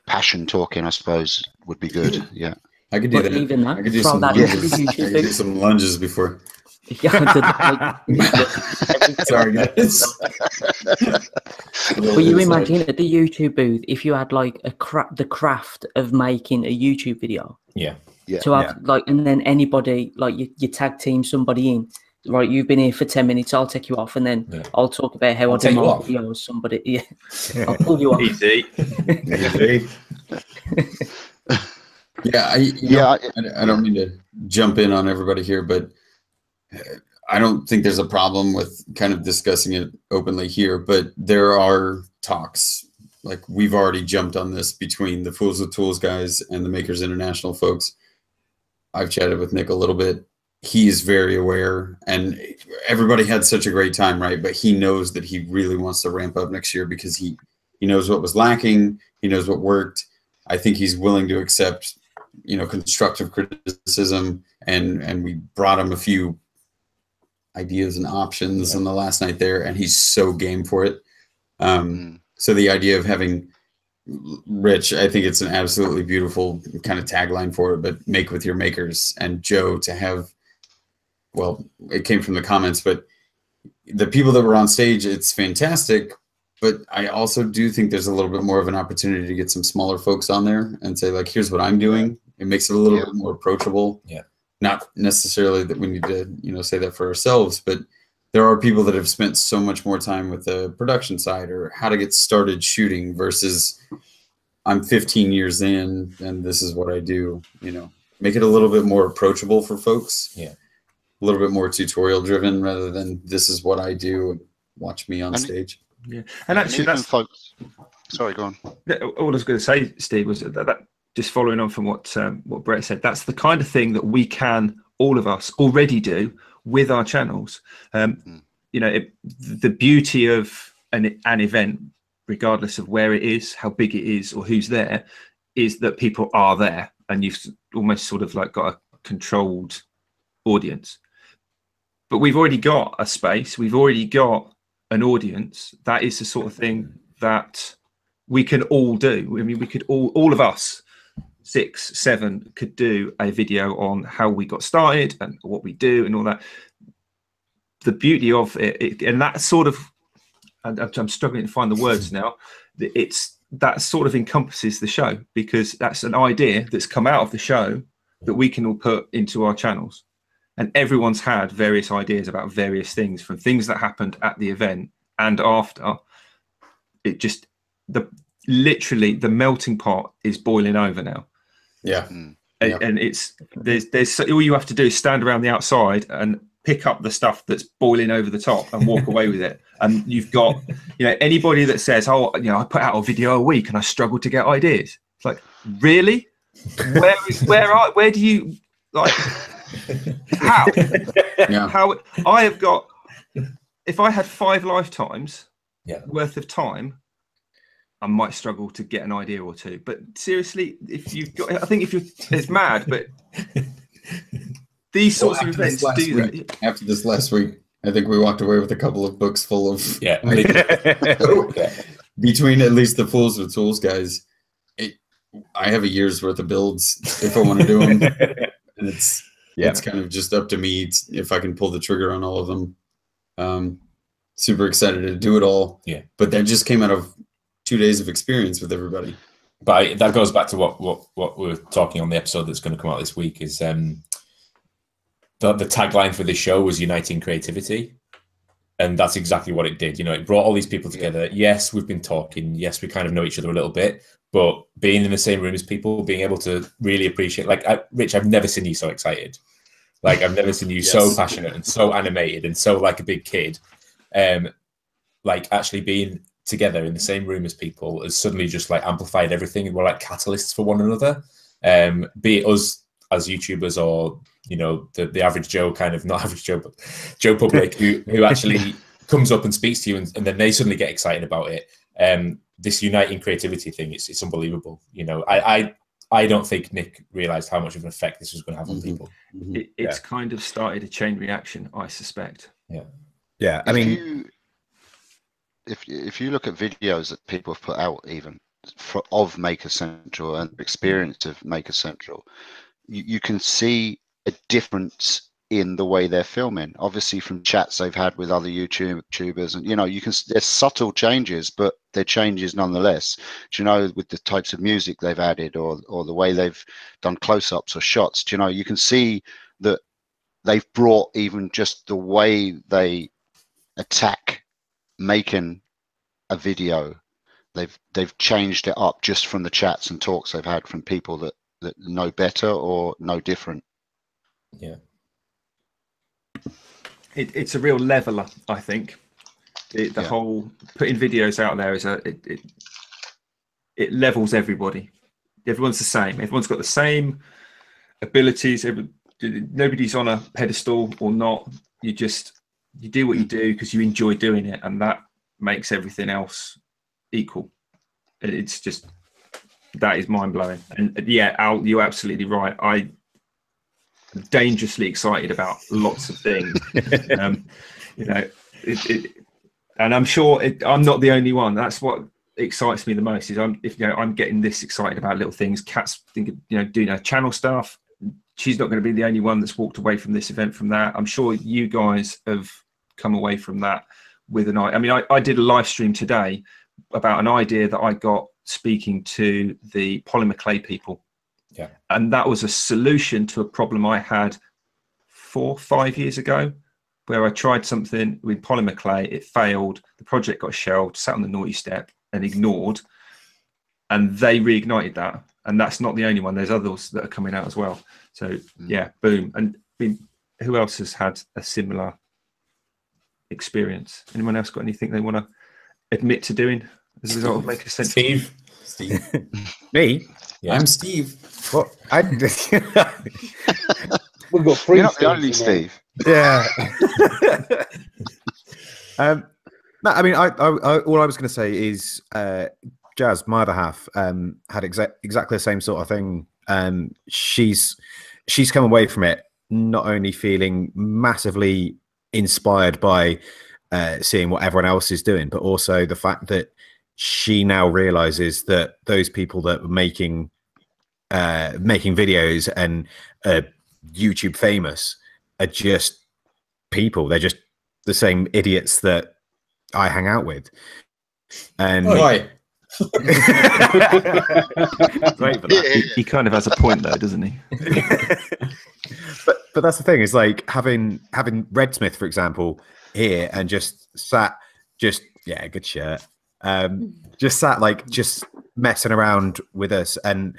passion talking, I suppose, would be good. Yeah, I could do that. Even that, I could do some lunges. I could do some lunges before. Sorry, guys. But you imagine at the YouTube booth, if you had like the craft of making a YouTube video. To have like, and then anybody, like you tag team somebody in, right? You've been here for 10 minutes. I'll take you off, and then I'll talk about how I do my videos. Somebody, I'll pull you off. Easy. I don't mean to jump in on everybody here, but I don't think there's a problem with kind of discussing it openly here, but there are talks. Like, we've already jumped on this between the Fools with Tools guys and the Makers International folks. I've chatted with Nick a little bit. He is very aware, and everybody had such a great time, right? But he knows that he really wants to ramp up next year, because he knows what was lacking. He knows what worked. I think he's willing to accept, constructive criticism, and we brought him a few ideas and options on the last night there, and he's so game for it. So the idea of having Rich, I think it's an absolutely beautiful kind of tagline for it, but make with your makers, and Joe to have, well, it came from the comments, but the people that were on stage, it's fantastic. But I also do think there's a little bit more of an opportunity to get some smaller folks on there and say, like, here's what I'm doing. It makes it a little bit more approachable. Not necessarily that we need to, say that for ourselves, but there are people that have spent so much more time with the production side or how to get started shooting versus I'm 15 years in and this is what I do, make it a little bit more approachable for folks. A little bit more tutorial driven rather than this is what I do and watch me on stage. And actually that's folks. Sorry, go on. All I was going to say, Steve, was that just following on from what Brett said, that's the kind of thing that we can, all of us, already do with our channels. The beauty of an event, regardless of where it is, how big it is, or who's there, is that people are there, and you've almost sort of like got a controlled audience. But we've already got a space, we've already got an audience, that is the sort of thing that we can all do. I mean, we could all of us, 6, 7, could do a video on how we got started and what we do and all that. The beauty of it, and that sort of, and I'm struggling to find the words now, that sort of encompasses the show, because that's an idea that's come out of the show that we can all put into our channels. And everyone's had various ideas about various things, from things that happened at the event and after. It just, literally the melting pot is boiling over now. Yeah. And there's all you have to do is stand around the outside and pick up the stuff that's boiling over the top and walk away with it. And you've got, anybody that says, oh, I put out a video a week and I struggle to get ideas. It's like, really? Where do you, like, how? How I have got, if I had 5 lifetimes worth of time, I might struggle to get an idea or two. But seriously, if you've got, I think it's mad, but these sorts of events do that. After this last week, I think we walked away with a couple of books full of between at least the Fools with Tools guys. I have a year's worth of builds if I want to do them, and it's kind of just up to me if I can pull the trigger on all of them. Super excited to do it all. Yeah, but that just came out of 2 days of experience with everybody. But that goes back to what we were talking on the episode that's going to come out this week. Is the tagline for this show was uniting creativity. And that's exactly what it did. It brought all these people together. Yes, we've been talking. Yes, we kind of know each other a little bit. But being in the same room as people, being able to really appreciate, Rich, I've never seen you so excited. Like, I've never seen you so passionate and so animated and so like a big kid. Like, actually being together in the same room as people has suddenly just like amplified everything, and we're like catalysts for one another. Be it us as YouTubers or the average Joe, kind of not average Joe, but Joe Public, who actually comes up and speaks to you, and then they suddenly get excited about it. This uniting creativity thing, it's unbelievable. I don't think Nick realized how much of an effect this was going to have on people. It's kind of started a chain reaction, I suspect. Yeah. I mean, if you look at videos that people have put out, even of Maker Central and experience of Maker Central, you can see a difference in the way they're filming. Obviously, from chats they've had with other YouTubers, and you can. There's subtle changes, but they're changes nonetheless. With the types of music they've added, or the way they've done close-ups or shots. You can see that they've brought even just the way they attack making a video. They've changed it up just from the chats and talks they've had from people that know better or know different. Yeah. It's a real leveler, I think. The whole putting videos out there is it levels everybody. Everyone's the same. Everyone's got the same abilities. Nobody's on a pedestal or not. You do what you do because you enjoy doing it, and that makes everything else equal. It's just, that is mind blowing. And Al, you're absolutely right. I'm dangerously excited about lots of things. And I'm sure I'm not the only one. That's what excites me the most. Is I'm getting this excited about little things. Kat's thinking, doing channel stuff. She's not going to be the only one that's walked away from this event from that. I'm sure you guys have come away from that with an idea. I mean, I did a live stream today about an idea that I got speaking to the polymer clay people. Yeah. And that was a solution to a problem I had 4 or 5 years ago, where I tried something with polymer clay. It failed. The project got shelved, sat on the naughty step and ignored. And they reignited that. And that's not the only one. There's others that are coming out as well. So boom. And who else has had a similar experience? Anyone else got anything they want to admit to doing as a result of Maker Central? Steve. Me? Yeah. I'm Steve. What? We've got 3. You're not the only Steve. Yeah. No, I mean, I all I was going to say is, Jazz, my other half, had exactly the same sort of thing. She's come away from it not only feeling massively inspired by seeing what everyone else is doing, but also the fact that she now realizes that those people that were making videos and YouTube famous are just people. They're just the same idiots that I hang out with. And Why? Wait for that. He kind of has a point though, doesn't he? But that's the thing, is like having Red Smith, for example, here and just sat, good shirt. Just sat like just messing around with us and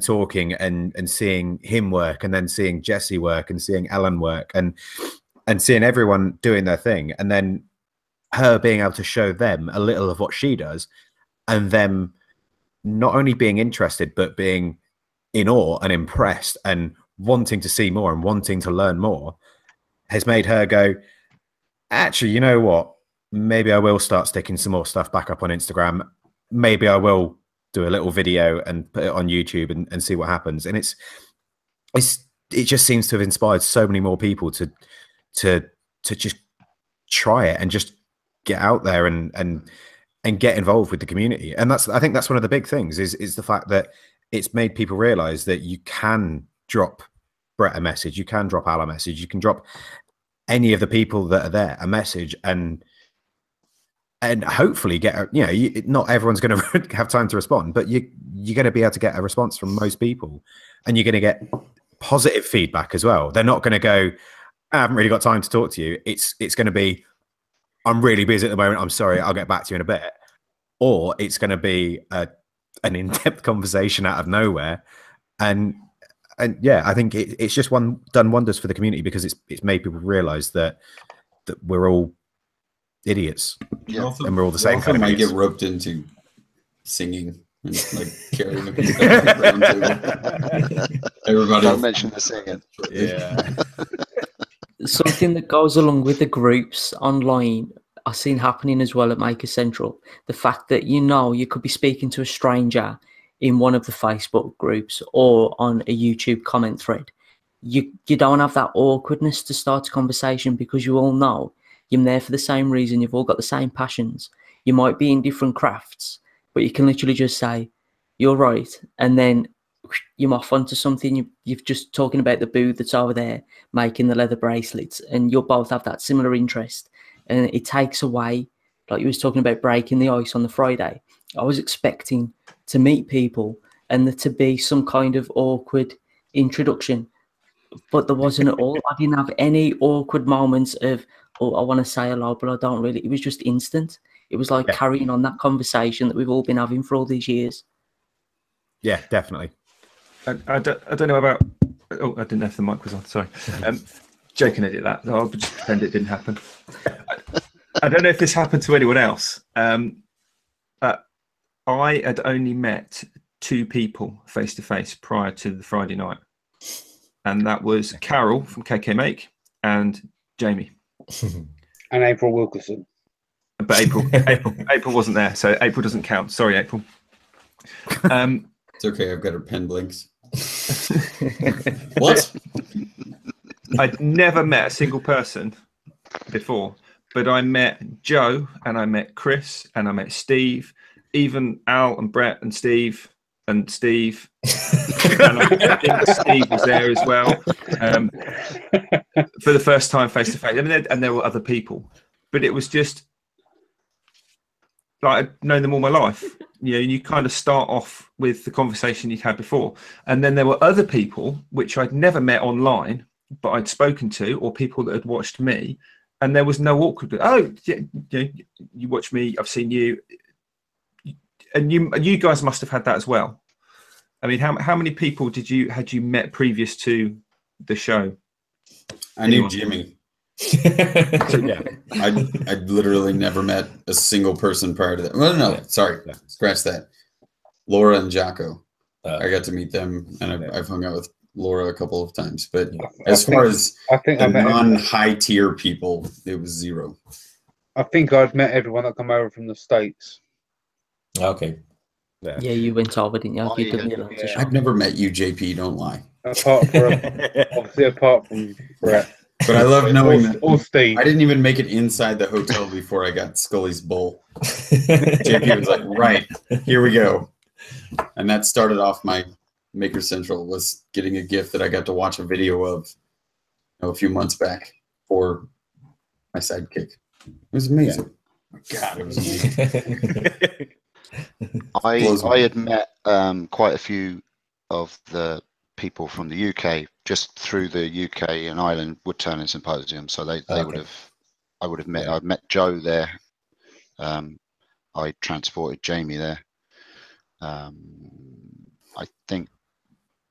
talking and seeing him work, and then seeing Jesse work and seeing Ellen work and seeing everyone doing their thing, and then her being able to show them a little of what she does, and them not only being interested but being in awe and impressed and wanting to see more and wanting to learn more, has made her go, actually, you know what? Maybe I will start sticking some more stuff back up on Instagram. Maybe I will do a little video and put it on YouTube and see what happens. And it just seems to have inspired so many more people to just try it and just get out there and get involved with the community. And I think that's one of the big things is the fact that it's made people realize that you can drop Brett a message, you can drop Al a message, you can drop any of the people that are there a message, and hopefully get not everyone's going to have time to respond, but you're going to be able to get a response from most people, and you're going to get positive feedback as well. They're not going to go, I haven't really got time to talk to you. It's going to be, I'm really busy at the moment, I'm sorry, I'll get back to you in a bit. Or it's going to be an in-depth conversation out of nowhere. And yeah, I think it's just done wonders for the community, because it's made people realize that we're all idiots, and we're all the same kind of might idiots. get roped into singing and like carrying a piece of around table. Everybody Don't mention the singing. Yeah. Something that goes along with the groups online, I've seen happening as well at Maker Central. The fact that you could be speaking to a stranger in one of the Facebook groups or on a YouTube comment thread. You don't have that awkwardness to start a conversation, because you all know you're there for the same reason. You've all got the same passions. You might be in different crafts, but you can literally just say, you're right. And then you're off onto something. You've just talking about the booth that's over there making the leather bracelets, and you'll both have that similar interest. And it takes away, like you was talking about breaking the ice on the Friday. I was expecting to meet people and there to be some kind of awkward introduction, but there wasn't at all. I didn't have any awkward moments of, oh, I want to say hello, but I don't really. It was just instant. It was like carrying on that conversation that we've all been having for all these years. Yeah, definitely. I don't know about. Oh, I didn't know if the mic was on. Sorry. Joe can edit that. I'll just pretend it didn't happen. I don't know if this happened to anyone else. I had only met 2 people face to face prior to the Friday night, and that was Carol from KK Make and Jamie and April Wilkerson. But April wasn't there, so April doesn't count. Sorry, April. It's okay. I've got her pen blinks. What? I'd never met a single person before, but I met Joe and I met Chris and I met Steve, even Al and Brett and Steve. And I think Steve was there as well for the first time face to face. I mean, and there were other people, but it was just like I'd known them all my life. You kind of start off with the conversation you'd had before, and then there were other people which I'd never met online, but I'd spoken to, or people that had watched me, and there was no awkward. Oh, yeah, you watch me. I've seen you. And you guys must have had that as well. I mean, how many people had you met previous to the show? I knew Jimmy. Yeah. I'd literally never met a single person prior to that. Well, no, sorry, scratch that. Laura and Jocko. I got to meet them, and I've hung out with Laura a couple of times. But as far as the non-high tier people, it was 0. I think I'd met everyone that come over from the States. Okay. Yeah, you went over, didn't you? You did me a I've never met you, JP. Don't lie. Apart from Brett. But I love knowing that. Or Steve. I didn't even make it inside the hotel before I got Scully's bull. JP was like, right, here we go. And that started off my Maker Central, was getting a gift that I got to watch a video of a few months back for my sidekick. It was amazing. Oh, God, it was amazing. I had met quite a few of the people from the UK just through the UK and Ireland woodturning symposium. So they would have, I would have met. I'd met Joe there. I transported Jamie there. I think,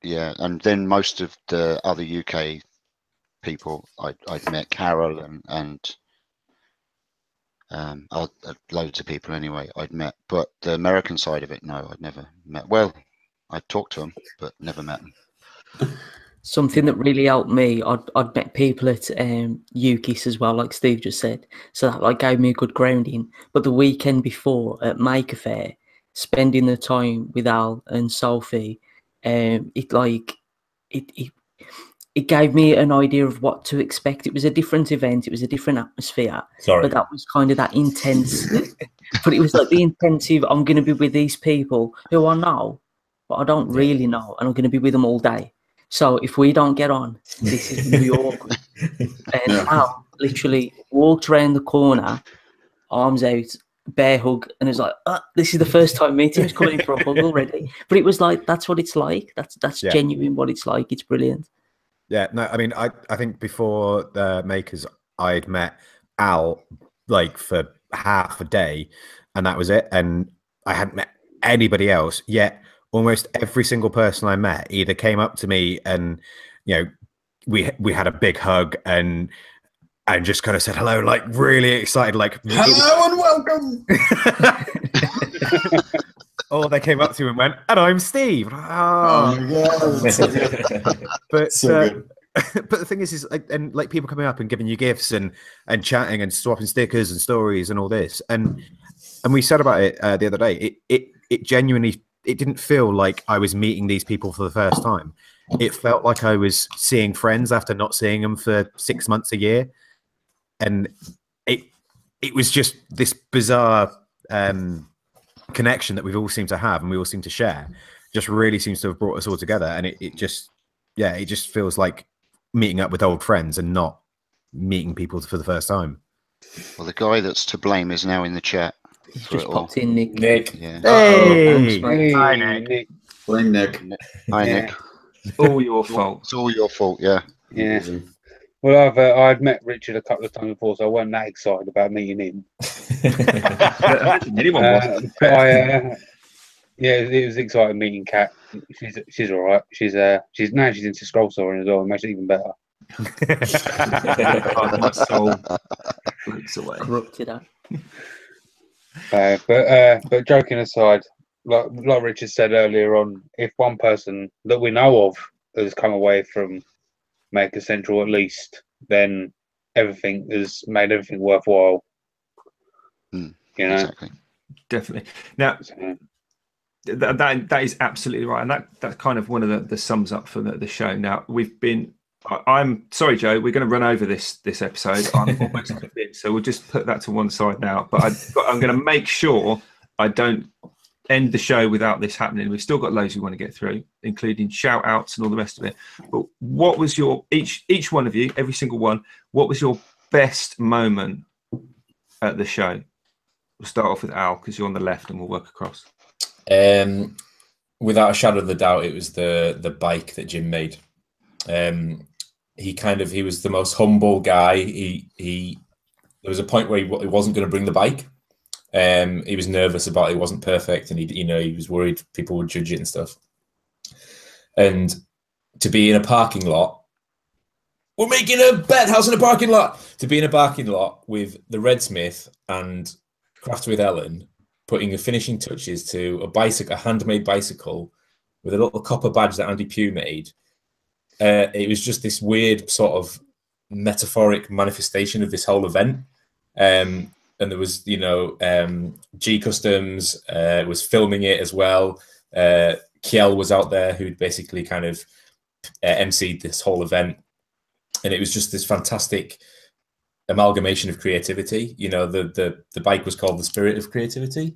yeah, and then most of the other UK people, I'd met Carol and loads of people anyway. I'd met, but the American side of it, no, I'd never met. Well, I talked to them, but never met them. Something that really helped me, I'd met people at UKIS as well, like Steve just said. So that like gave me a good grounding. But the weekend before at McAfee, spending the time with Al and Sophie, it gave me an idea of what to expect. It was a different event. It was a different atmosphere. Sorry. But that was kind of that intense. But it was like the intensive, I'm going to be with these people who I know, but I don't really know. And I'm going to be with them all day. So if we don't get on, this is New York. And Al literally walked around the corner, arms out, bear hug, and it was like, this is the first time meeting. He's coming in for a hug already. But it was like, that's what it's like. That's genuine what it's like. It's brilliant. Yeah, no, I mean, I think before the Makers, I'd met Al like for half a day, and that was it. And I hadn't met anybody else yet. Almost every single person I met either came up to me and, we had a big hug and just kind of said hello, like really excited, like hello and welcome. Or they came up to you and went, and I'm Steve. Oh my God. But but the thing is like, and like people coming up and giving you gifts and chatting and swapping stickers and stories and all this, and we said about it the other day. It genuinely, it didn't feel like I was meeting these people for the first time. It felt like I was seeing friends after not seeing them for 6 months, a year, and it was just this bizarre connection that we've all seemed to have and we all seem to share. Just really seems to have brought us all together, and it just feels like meeting up with old friends and not meeting people for the first time. Well, the guy that's to blame is now in the chat. He's just popped in, Nick. Yeah. Hey, Hi, Nick. Blame Nick. Hi, Nick. It's all your fault. It's all your fault. Yeah. Yeah. Well, I'd met Richard a couple of times before, so I wasn't that excited about meeting him. Anyone was. But it was exciting meeting Kat. She's all right. She's into scroll sawing as well. It makes it even better. My soul floats away. Corrupted out. But joking aside, like Richard said earlier on, if one person that we know of has come away from Maker Central at least, then everything has made everything worthwhile. Exactly. Definitely. Now, that is absolutely right, and that's kind of one of the sums up for the show. Now we've been. I'm sorry, Joe. We're going to run over this episode. I'm almost convinced, so we'll just put that to one side now. But I'm going to make sure I don't end the show without this happening. We've still got loads we want to get through, including shout outs and all the rest of it. But what was your each one of you, every single one? What was your best moment at the show? We'll start off with Al because you're on the left, and we'll work across. Without a shadow of a doubt, it was the bike that Jim made. He was the most humble guy. There was a point where he wasn't going to bring the bike. He was nervous about it. It wasn't perfect, and he was worried people would judge it and stuff. And to be in a parking lot, we're making a bet house in a parking lot. To be in a parking lot with the Redsmith and Craft with Ellen, putting the finishing touches to a handmade bicycle with a little copper badge that Andy Pugh made. It was just this weird sort of metaphoric manifestation of this whole event. And there was, G Customs was filming it as well. Kiel was out there, who'd basically kind of emceed this whole event. and it was just this fantastic amalgamation of creativity. You know, the bike was called the Spirit of Creativity,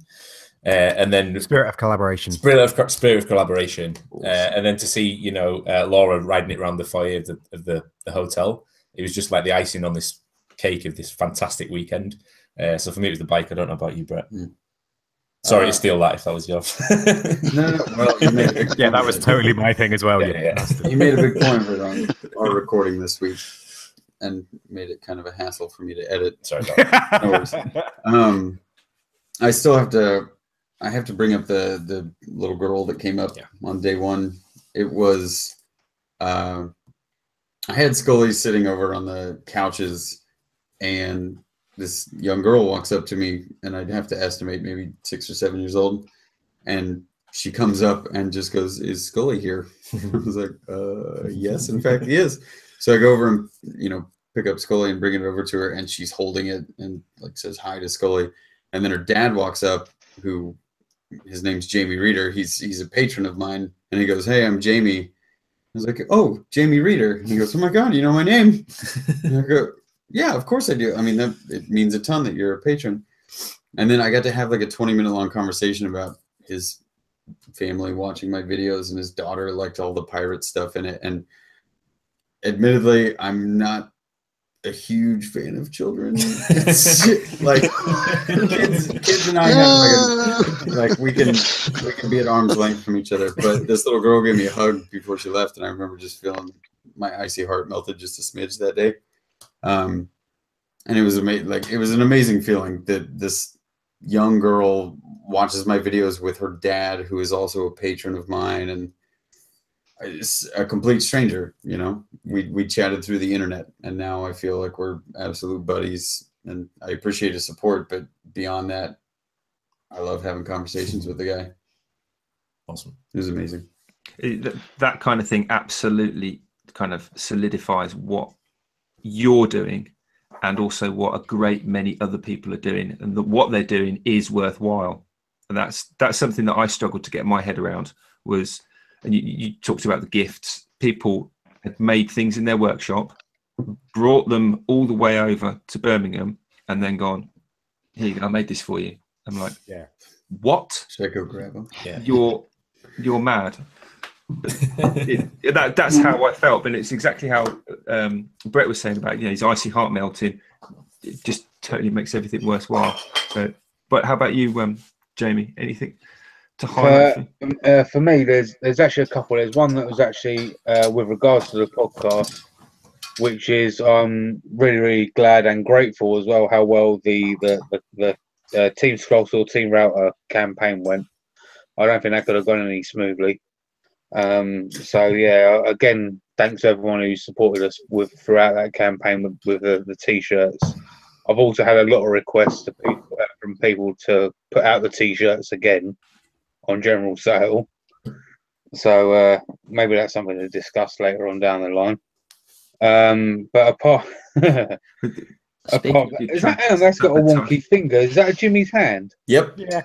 and then Spirit of Collaboration. Spirit of Collaboration, and then to see, you know, Laura riding it around the foyer of the hotel, it was just like the icing on this cake of this fantastic weekend. So for me, it was the bike. I don't know about you, Brett. Sorry to steal that if that was yours. No, well, you made a big Yeah, that was totally my thing as well. Yeah. You made a big point of it on our recording this week, and made it kind of a hassle for me to edit. Sorry about that. No worries. I still have to. I have to bring up the little girl that came up on day one. It was. I had Scully sitting over on the couches, and this young girl walks up to me, and I'd have to estimate maybe 6 or 7 years old, and she comes up and just goes, "Is Scully here?" I was like, "Yes, in fact, he is." So I go over and, you know, pick up Scully and bring it over to her, and she's holding it and like says hi to Scully, and then her dad walks up, who his name's Jamie Reeder. He's a patron of mine, and he goes, "Hey, I'm Jamie." I was like, "Oh, Jamie Reeder." And he goes, "Oh my God, you know my name?" And I go, "Yeah, of course I do. I mean, it means a ton that you're a patron." And then I got to have like a 20-minute long conversation about his family watching my videos, and his daughter liked all the pirate stuff in it. And admittedly, I'm not a huge fan of children. It's like kids and I have like we can be at arm's length from each other. But this little girl gave me a hug before she left, and I remember just feeling my icy heart melted just a smidge that day. And it was amazing. Like, it was an amazing feeling that this young girl watches my videos with her dad, who is also a patron of mine, and it's a complete stranger. You know, we chatted through the internet, and now I feel like we're absolute buddies, and I appreciate his support. But beyond that, I love having conversations with the guy. Awesome. It was amazing. That kind of thing absolutely kind of solidifies what you're doing, and also what a great many other people are doing, and that what they're doing is worthwhile. And that's something that I struggled to get my head around. Was, and you talked about the gifts. People had made things in their workshop, brought them all the way over to Birmingham, and then gone, "Here you go, I made this for you." I'm like, Yeah. What? Should I go grab him? Yeah. You're mad. That's how I felt, and it's exactly how Brett was saying about, you know, his icy heart melting. It just totally makes everything worthwhile. So, but how about you, Jamie? Anything to highlight? For me, there's actually a couple. There's one that was actually with regards to the podcast, which is I'm really glad and grateful as well how well the Team Scrolls or Team Router campaign went. I don't think that could have gone any smoothly. So yeah, again, thanks to everyone who supported us throughout that campaign with the t-shirts. I've also had a lot of requests from people to put out the t-shirts again on general sale. So maybe that's something to discuss later on down the line. But apart is that hand that's got a wonky finger? Is that Jimmy's hand? Yep. Yeah.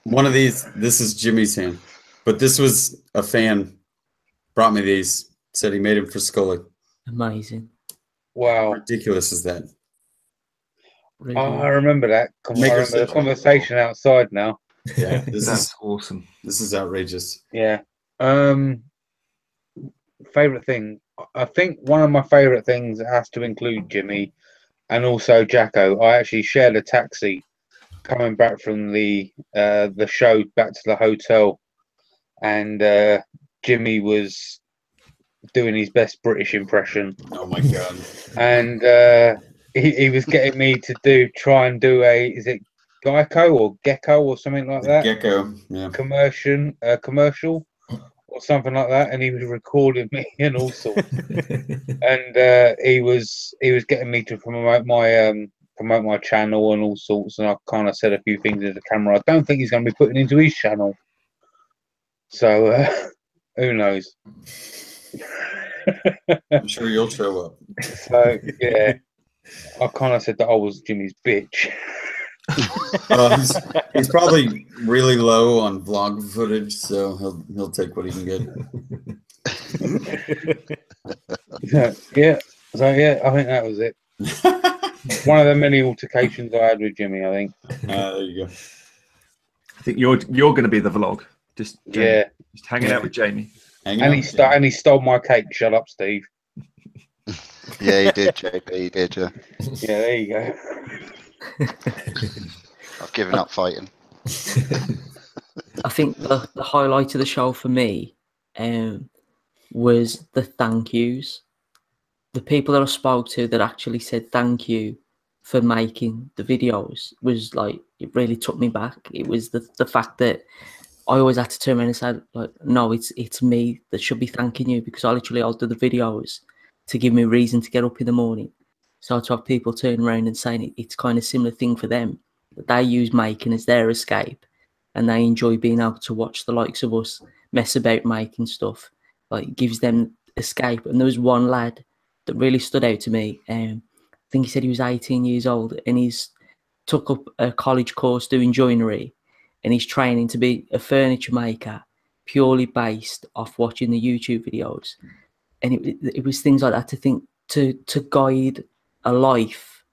One of these. This is Jimmy's hand, but this was a fan brought me these. Said he made them for Scully. Amazing. Wow. How ridiculous is that? Really. Oh, I remember that. I remember the conversation outside now. Yeah, That's awesome. This is outrageous. Yeah. Favorite thing. I think one of my favorite things has to include Jimmy and also Jacko. I actually shared a taxi coming back from the show back to the hotel, and Jimmy was doing his best British impression. Oh my god! And he was getting me to try and do is it Geico or Gecko or something like that? Gecko, yeah. Commercial or something like that, and he was recording me and all sorts. And he was getting me to promote my channel and all sorts, and I kind of said a few things in the camera. I don't think he's going to be putting into his channel, so who knows. I'm sure you'll show up. So yeah, I kind of said that I was Jimmy's bitch. He's probably really low on vlog footage, so he'll take what he can get. Yeah. So yeah, I think that was it. One of the many altercations I had with Jimmy, I think. There you go. I think you're going to be the vlog. Just Jamie, Yeah. just hanging out with Jamie. And he stole my cake. Shut up, Steve. Yeah, he did, JP. He did. Yeah, Yeah, there you go. I've given up fighting. I think the highlight of the show for me was the thank yous. The people that I spoke to that actually said thank you for making the videos was like, it really took me back. It was the fact that I always had to turn around and say, like, no, it's me that should be thanking you, because I'll do the videos to give me a reason to get up in the morning. So to have people turn around and saying it's kind of similar thing for them, that they use making as their escape, and they enjoy being able to watch the likes of us mess about making stuff. Like, it gives them escape. And there was one lad that really stood out to me. I think he said he was 18 years old, and he's took up a college course doing joinery, and he's training to be a furniture maker purely based off watching the YouTube videos. And it was things like that, to think to guide a life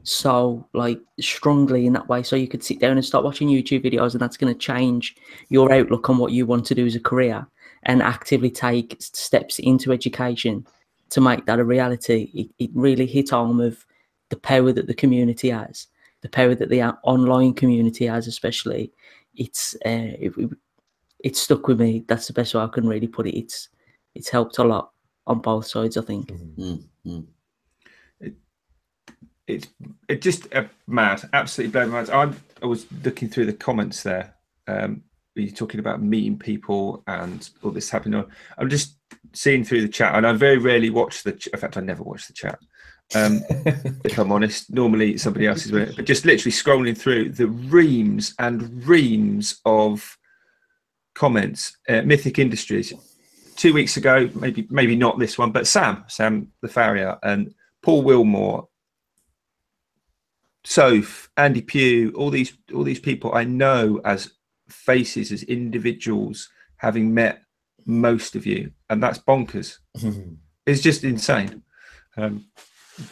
so like strongly in that way, so you could sit down and start watching YouTube videos, and that's going to change your outlook on what you want to do as a career, and actively take steps into education to make that a reality. It really hit home of the power that the community has, the power that the online community has, especially. It stuck with me. That's the best way I can really put it. It's helped a lot on both sides, I think. Mm-hmm. It just mad, absolutely blown mad. I was looking through the comments there. You're talking about meeting people and all this happening. I'm just seeing through the chat, and I very rarely watch in fact, I never watch the chat. If I'm honest, normally somebody else is doing it, but just literally scrolling through the reams and reams of comments. Mythic Industries 2 weeks ago, maybe not this one, but Sam the Farrier, and Paul Wilmore, Soph, Andy Pugh, all these people I know as faces, as individuals, having met most of you, and that's bonkers. It's just insane.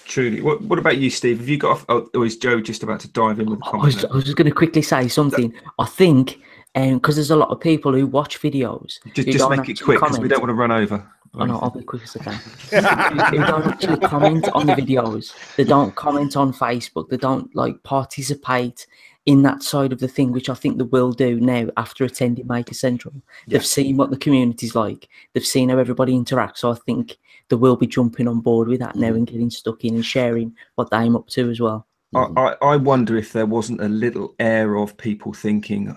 Truly. What about you, Steve? Have you got or is Joe just about to dive in with the comments? I was just going to quickly say something. I think because there's a lot of people who watch videos. Just make it quick, because we don't want to run over. Oh, no, I'll be quick as I can. Who don't actually comment on the videos. They don't comment on Facebook. They don't like participate in that side of the thing, which I think they will do now after attending Maker Central. They've seen what the community's like. They've seen how everybody interacts. So I think they will be jumping on board with that now and getting stuck in and sharing what they're up to as well. I wonder if there wasn't a little air of people thinking,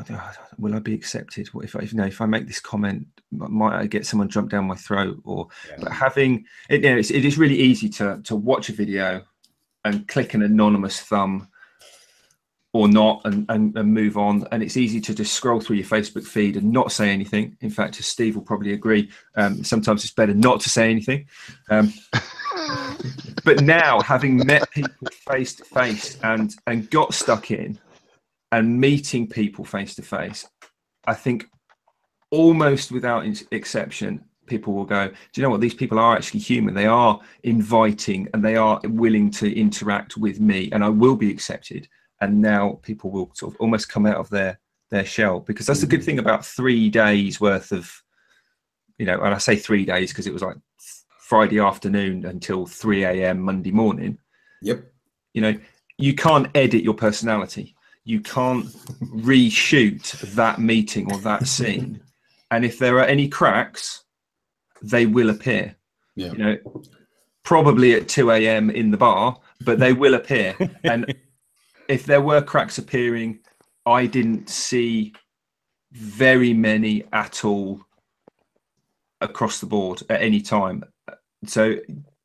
will I be accepted? What if I make this comment, might I get someone jump down my throat? But having it, it is really easy to watch a video and click an anonymous thumb or not and move on, and it's easy to just scroll through your Facebook feed and not say anything. In fact, as Steve will probably agree, sometimes it's better not to say anything. But now, having met people face to face and got stuck in and meeting people face to face, I think almost without exception, people will go, do you know what? These people are actually human. They are inviting and they are willing to interact with me, and I will be accepted. And now people will sort of almost come out of their shell, because that's the good thing about 3 days worth of, and I say 3 days because it was like Friday afternoon until 3 a.m. Monday morning. Yep. You can't edit your personality. You can't reshoot that meeting or that scene. And if there are any cracks, they will appear. Yeah. Probably at 2 a.m. in the bar, but they will appear. And if there were cracks appearing, I didn't see very many at all across the board at any time. So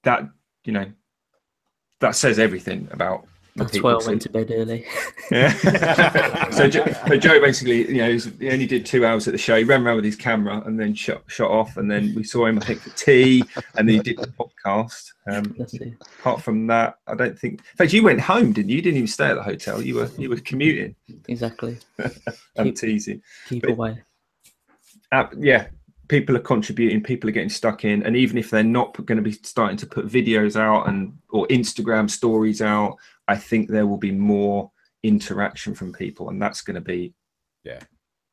that that says everything about the That's people. why I went to bed early. Yeah. So Joe basically, he only did 2 hours at the show. He ran around with his camera and then shot off, and then we saw him, I think, for tea, and then he did the podcast. Apart from that, I don't think. In fact, you went home, didn't you? You didn't even stay at the hotel. You were commuting. Exactly. I'm teasing. Keep away. Yeah. people are contributing, people are getting stuck in, and even if they're not going to be starting to put videos out or Instagram stories out, I think there will be more interaction from people, and that's going to be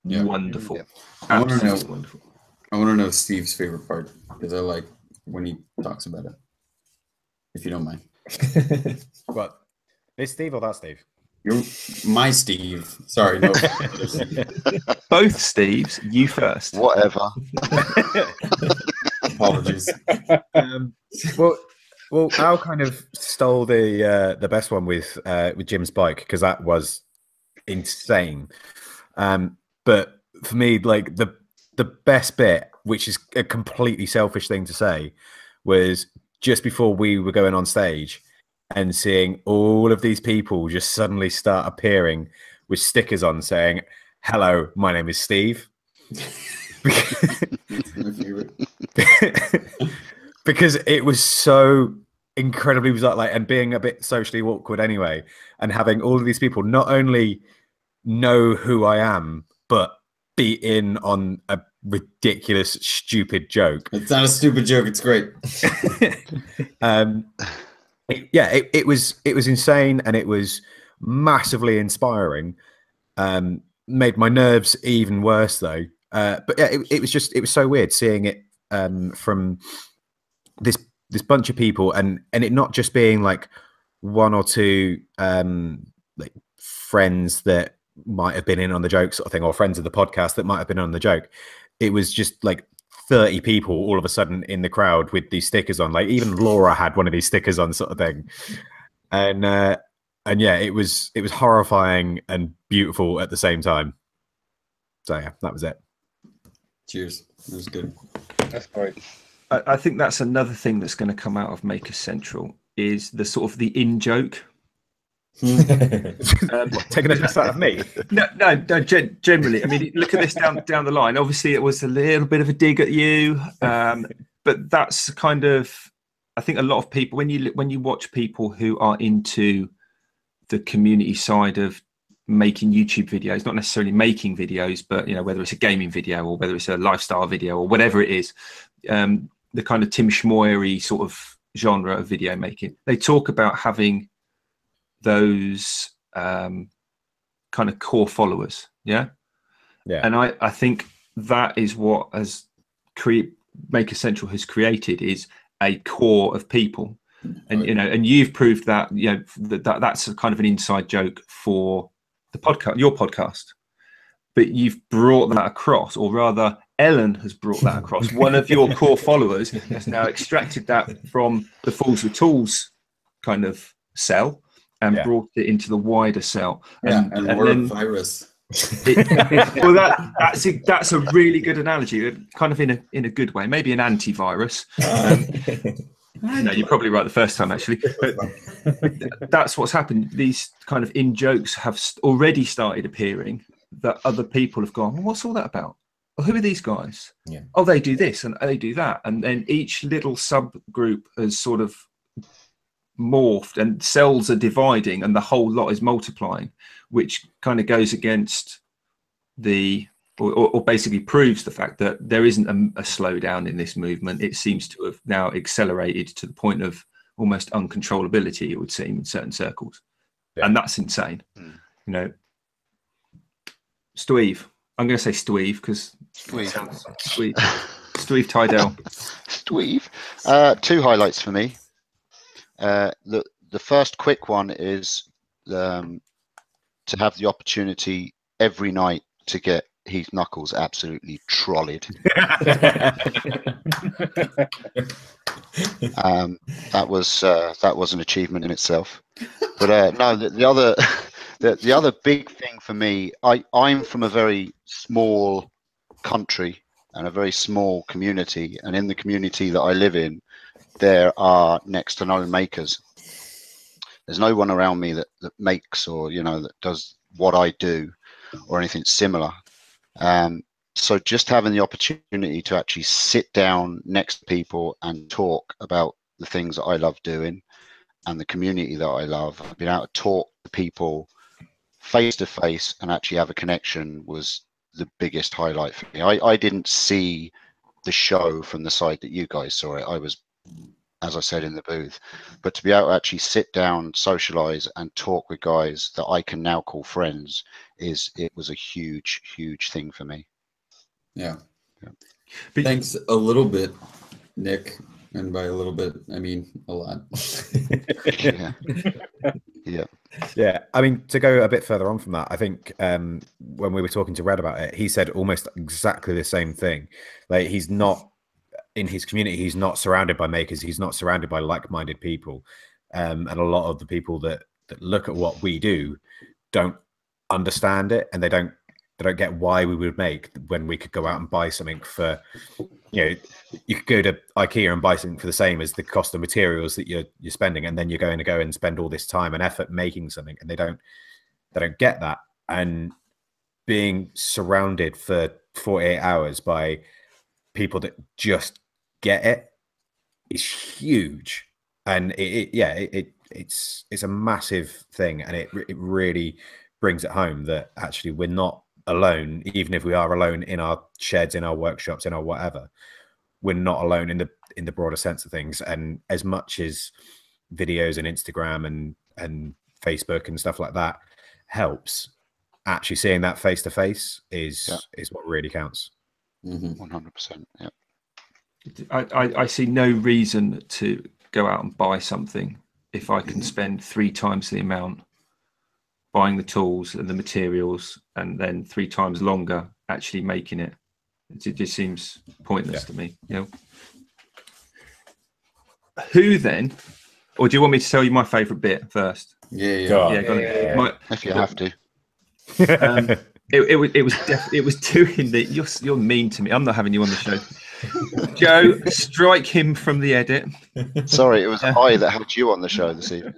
wonderful. Yeah. Absolutely wonderful. I want to know Steve's favorite part, because I like when he talks about it. If you don't mind. What? This Steve or that Steve? You're my Steve. Sorry, no. Both Steves, you first. Whatever. Apologies. Well, Al kind of stole the best one with Jim's bike, because that was insane. But for me, like the best bit, which is a completely selfish thing to say, was just before we were going on stage and seeing all of these people just suddenly start appearing with stickers on saying, "Hello, my name is Steve." Because it was so incredibly bizarre, like, and being a bit socially awkward anyway, and having all of these people not only know who I am, but be in on a ridiculous, stupid joke. It's not a stupid joke. It's great. It was insane, and it was massively inspiring. Made my nerves even worse though. But yeah, it was so weird seeing it from this bunch of people, and it not just being like one or two like friends that might have been in on the joke sort of thing, or friends of the podcast that might have been on the joke. It was just like 30 people all of a sudden in the crowd with these stickers on. Like even Laura had one of these stickers on, sort of thing. And yeah, it was horrifying and beautiful at the same time. So yeah, that was it. Cheers. That was good. That's great. I think that's another thing that's going to come out of Maker Central is the sort of the in joke. Taking a piss out of me? No. Generally, I mean, look at this down the line. Obviously, it was a little bit of a dig at you, but that's kind of. I think a lot of people, when you watch people who are into the community side of making YouTube videos, not necessarily making videos, but whether it's a gaming video or whether it's a lifestyle video or whatever it is, the kind of Tim Schmoyer-y sort of genre of video making, they talk about having those kind of core followers, yeah. And I think that is what has Maker Central has created, is a core of people, and and you've proved that that's a kind of an inside joke for the podcast, your podcast, but you've brought that across, or rather Ellen has brought that across. One of your core followers has now extracted that from the Fools with Tools kind of cell and brought it into the wider cell. And then virus. Well, that's a really good analogy, kind of in a good way, maybe an antivirus. No, you're probably right the first time, actually. But that's what's happened. These kind of in jokes have already started appearing that other people have gone, well, what's all that about? Well, who are these guys? Yeah. Oh, they do this and they do that. And then each little subgroup has sort of morphed, and cells are dividing, and the whole lot is multiplying, which kind of goes against or basically proves the fact that there isn't a slowdown in this movement. It seems to have now accelerated to the point of almost uncontrollability, it would seem, in certain circles. And that's insane. Steve, I'm going to say Steve because Steve Tydell. Steve. Two highlights for me. The first quick one is to have the opportunity every night to get Heath Knuckles absolutely trolleyed. That was an achievement in itself. But no, the other big thing for me, I'm from a very small country and a very small community, and in the community that I live in, there are next to no makers. There's no one around me that makes, or that does what I do or anything similar. So just having the opportunity to actually sit down next to people and talk about the things that I love doing and the community that I love, being able to talk to people face to face and actually have a connection was the biggest highlight for me. I didn't see the show from the side that you guys saw it. I was, as I said, in the booth, but to be able to actually sit down, socialize, and talk with guys that I can now call friends it was a huge thing for me. Yeah. But- Thanks a little bit, Nick, and by a little bit I mean a lot. Yeah. Yeah, I mean, to go a bit further on from that, I think when we were talking to Red about it, he said almost exactly the same thing. Like, he's not in his community, he's not surrounded by makers, he's not surrounded by like-minded people, and a lot of the people that look at what we do don't understand it, and they don't get why we would make when we could go out and buy something for, you know, you could go to IKEA and buy something for the same as the cost of materials that you're spending, and then you're going to go and spend all this time and effort making something, and they don't get that. And being surrounded for 48 hours by people that just get it is huge, and it's a massive thing, and it really brings it home that actually we're not alone. Even if we are alone in our sheds, in our workshops, in our whatever, we're not alone in the broader sense of things. And as much as videos and Instagram and Facebook and stuff like that helps, actually seeing that face to face is what really counts. 100%. Yeah. I see no reason to go out and buy something if I can spend 3 times the amount buying the tools and the materials, and then 3 times longer actually making it. It just seems pointless to me. You know. Who then? Or do you want me to tell you my favourite bit first? Yeah. Go on. If you have to. It was doing the. You're mean to me. I'm not having you on the show. Joe, strike him from the edit. Sorry, it was I that had you on the show this evening.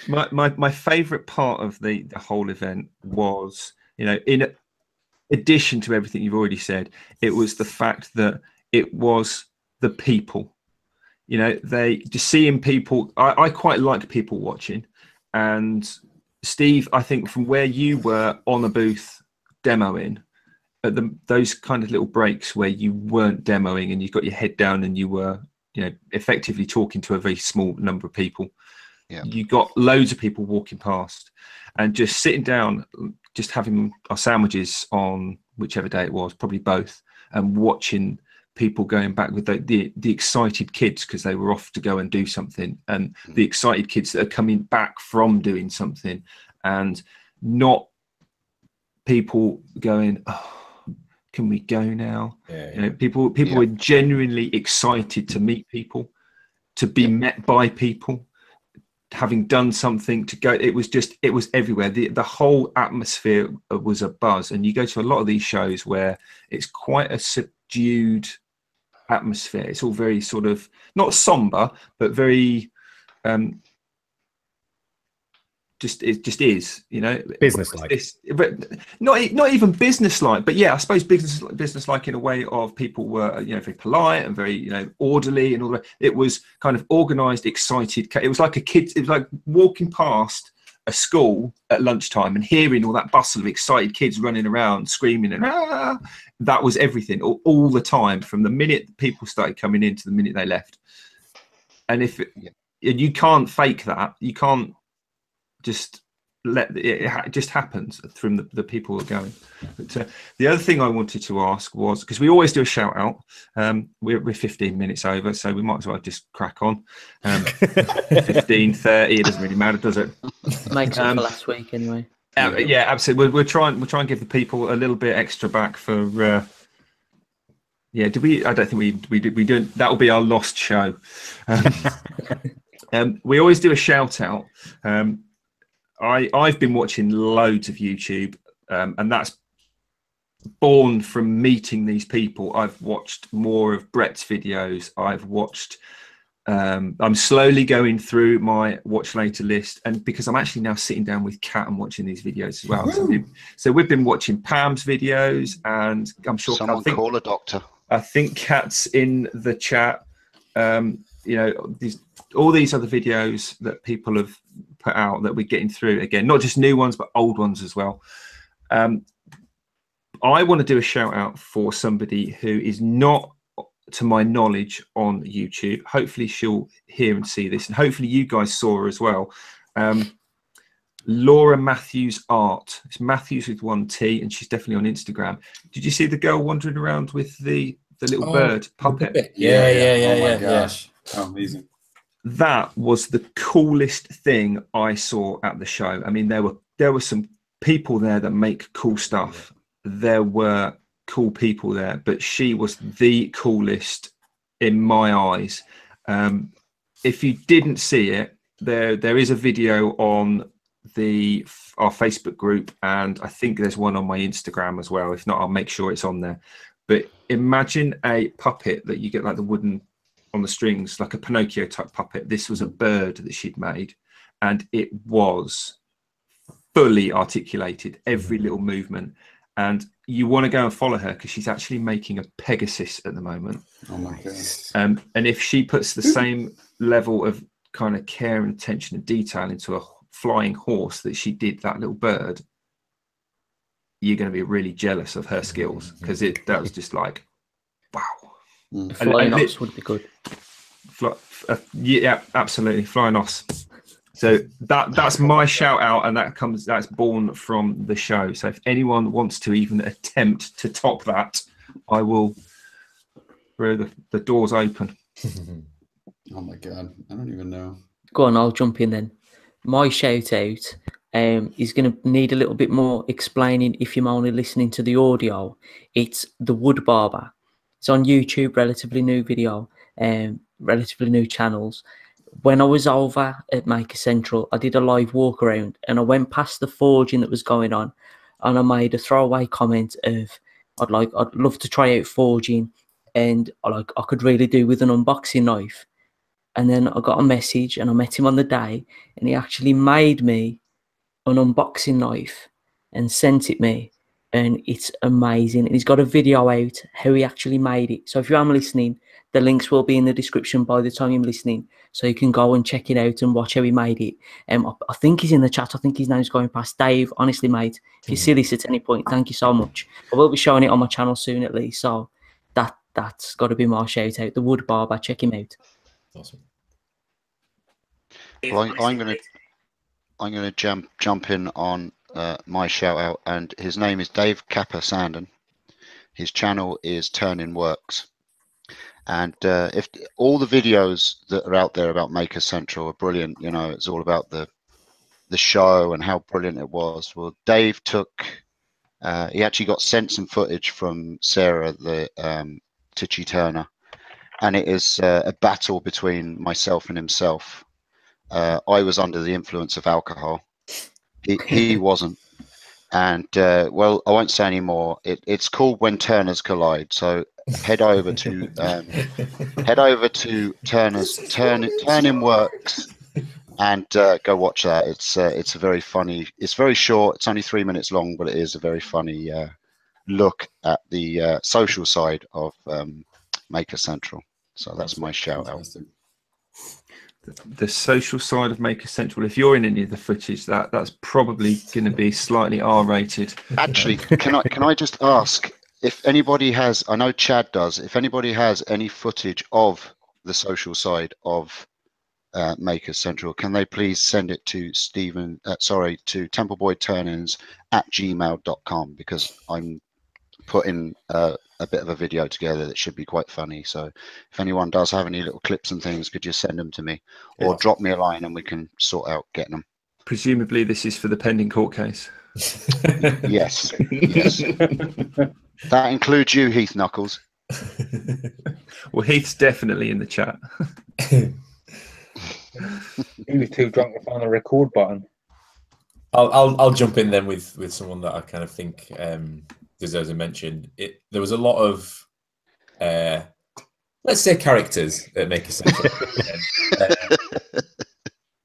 My favourite part of the whole event was, in addition to everything you've already said, it was the fact that it was the people. They just seeing people. I quite like people watching, and Steve, I think from where you were on a booth demoing, at those kind of little breaks where you weren't demoing and you got your head down and you were, effectively talking to a very small number of people. Yeah. You got loads of people walking past, and just sitting down, just having our sandwiches on whichever day it was, probably both, and watching people going back with the excited kids because they were off to go and do something, and the excited kids that are coming back from doing something, and not people going, oh, can we go now? People were genuinely excited to meet people, to be met by people, having done something, to go. It was everywhere. The whole atmosphere was a buzz. And you go to a lot of these shows where it's quite a subdued atmosphere. It's all very sort of not somber, but very it just is, business-like. But not even business-like, but yeah, I suppose business-like in a way of people were, very polite and very, orderly and all that. It was kind of organised, excited. It was like it was like walking past a school at lunchtime and hearing all that bustle of excited kids running around, screaming, and that was everything all the time, from the minute people started coming in to the minute they left. And you can't fake that. You can't just let it just happens from the people who are going. But the other thing I wanted to ask was, because we always do a shout out, we're 15 minutes over, so we might as well just crack on. 15, 30, it doesn't really matter, does it? Makes up for last week anyway. Yeah, absolutely. We'll try and give the people a little bit extra back for did we? I don't think we did. We didn't. That will be our lost show. We always do a shout out. I've been watching loads of YouTube, and that's born from meeting these people. I've watched more of Brett's videos. I've watched. I'm slowly going through my watch later list, and because I'm actually now sitting down with Kat and watching these videos as well. So we've been watching Pam's videos, and I'm sure someone call a doctor. I think Kat's in the chat. All these other videos that people have put out that we're getting through again, not just new ones but old ones as well. I want to do a shout out for somebody who is not, to my knowledge, on YouTube. Hopefully she'll hear and see this, and hopefully you guys saw her as well. Laura Matthews Art. It's Matthews with 1 T, and she's definitely on Instagram. Did you see the girl wandering around with the little bird puppet? Oh my gosh. Oh, amazing. That was the coolest thing I saw at the show. I mean, there were some people there that make cool stuff. There were cool people there, but she was the coolest in my eyes. If you didn't see it, there is a video on our Facebook group, and I think there's one on my Instagram as well. If not, I'll make sure it's on there. But imagine a puppet that you get like the wooden on the strings, like a Pinocchio type puppet. This was a bird that she'd made, and it was fully articulated, every little movement. And you want to go and follow her because she's actually making a Pegasus at the moment. Oh my god! And if she puts the same level of kind of care and attention and detail into a flying horse that she did that little bird, you're going to be really jealous of her skills, because that was just like, wow. Flying ox would be good. Yeah, absolutely, flying ox. So that's my shout out, and that's born from the show. So if anyone wants to even attempt to top that, I will throw the doors open. Oh my god, I don't even know. Go on, I'll jump in then. My shout out is going to need a little bit more explaining if you're only listening to the audio. It's The Wood Barber. It's on YouTube, relatively new video, relatively new channels. When I was over at Maker Central, I did a live walk around, and I went past the forging that was going on, and I made a throwaway comment of I'd love to try out forging, and I could really do with an unboxing knife. And then I got a message, and I met him on the day, and he actually made me an unboxing knife and sent it me, and it's amazing. And he's got a video out how he actually made it. So if you are listening, the links will be in the description by the time you're listening, so you can go and check it out and watch how he made it. I think he's in the chat. I think his name's going past. Dave, honestly, mate, if you see this at any point, thank you so much. I will be showing it on my channel soon at least, so that's got to be my shout out. The Wood Barber, check him out. Awesome. Well, I'm going to jump in on my shout out, and his name is Dave Kappa Sandon. His channel is Turning Works, and if all the videos that are out there about Maker Central are brilliant, you know, it's all about the show and how brilliant it was. Well, Dave he actually got sent some footage from Sarah, the Titchy Turner, and it is a battle between myself and himself. I was under the influence of alcohol. He wasn't. And well, I won't say any more. It's called When Turners Collide. So head over to Turning Works and go watch that. It's a very funny. It's very short. It's only 3 minutes long, but it is a very funny look at the social side of Maker Central. So that's my shout out. The social side of Maker Central. If you're in any of the footage, that's probably going to be slightly R-rated. Actually, can I just ask if anybody has? I know Chad does. If anybody has any footage of the social side of Maker Central, can they please send it to to templeboyturnins@gmail.com, because I'm putting a bit of a video together that should be quite funny. So if anyone does have any little clips and things, could you send them to me, or drop me a line and we can sort out getting them. Presumably this is for the pending court case. Yes. Yes. That includes you, Heath Knuckles. Well, Heath's definitely in the chat. He was too drunk to find the record button. I'll jump in then with someone that I kind of think deserves a mention. There was a lot of let's say characters that make a sense.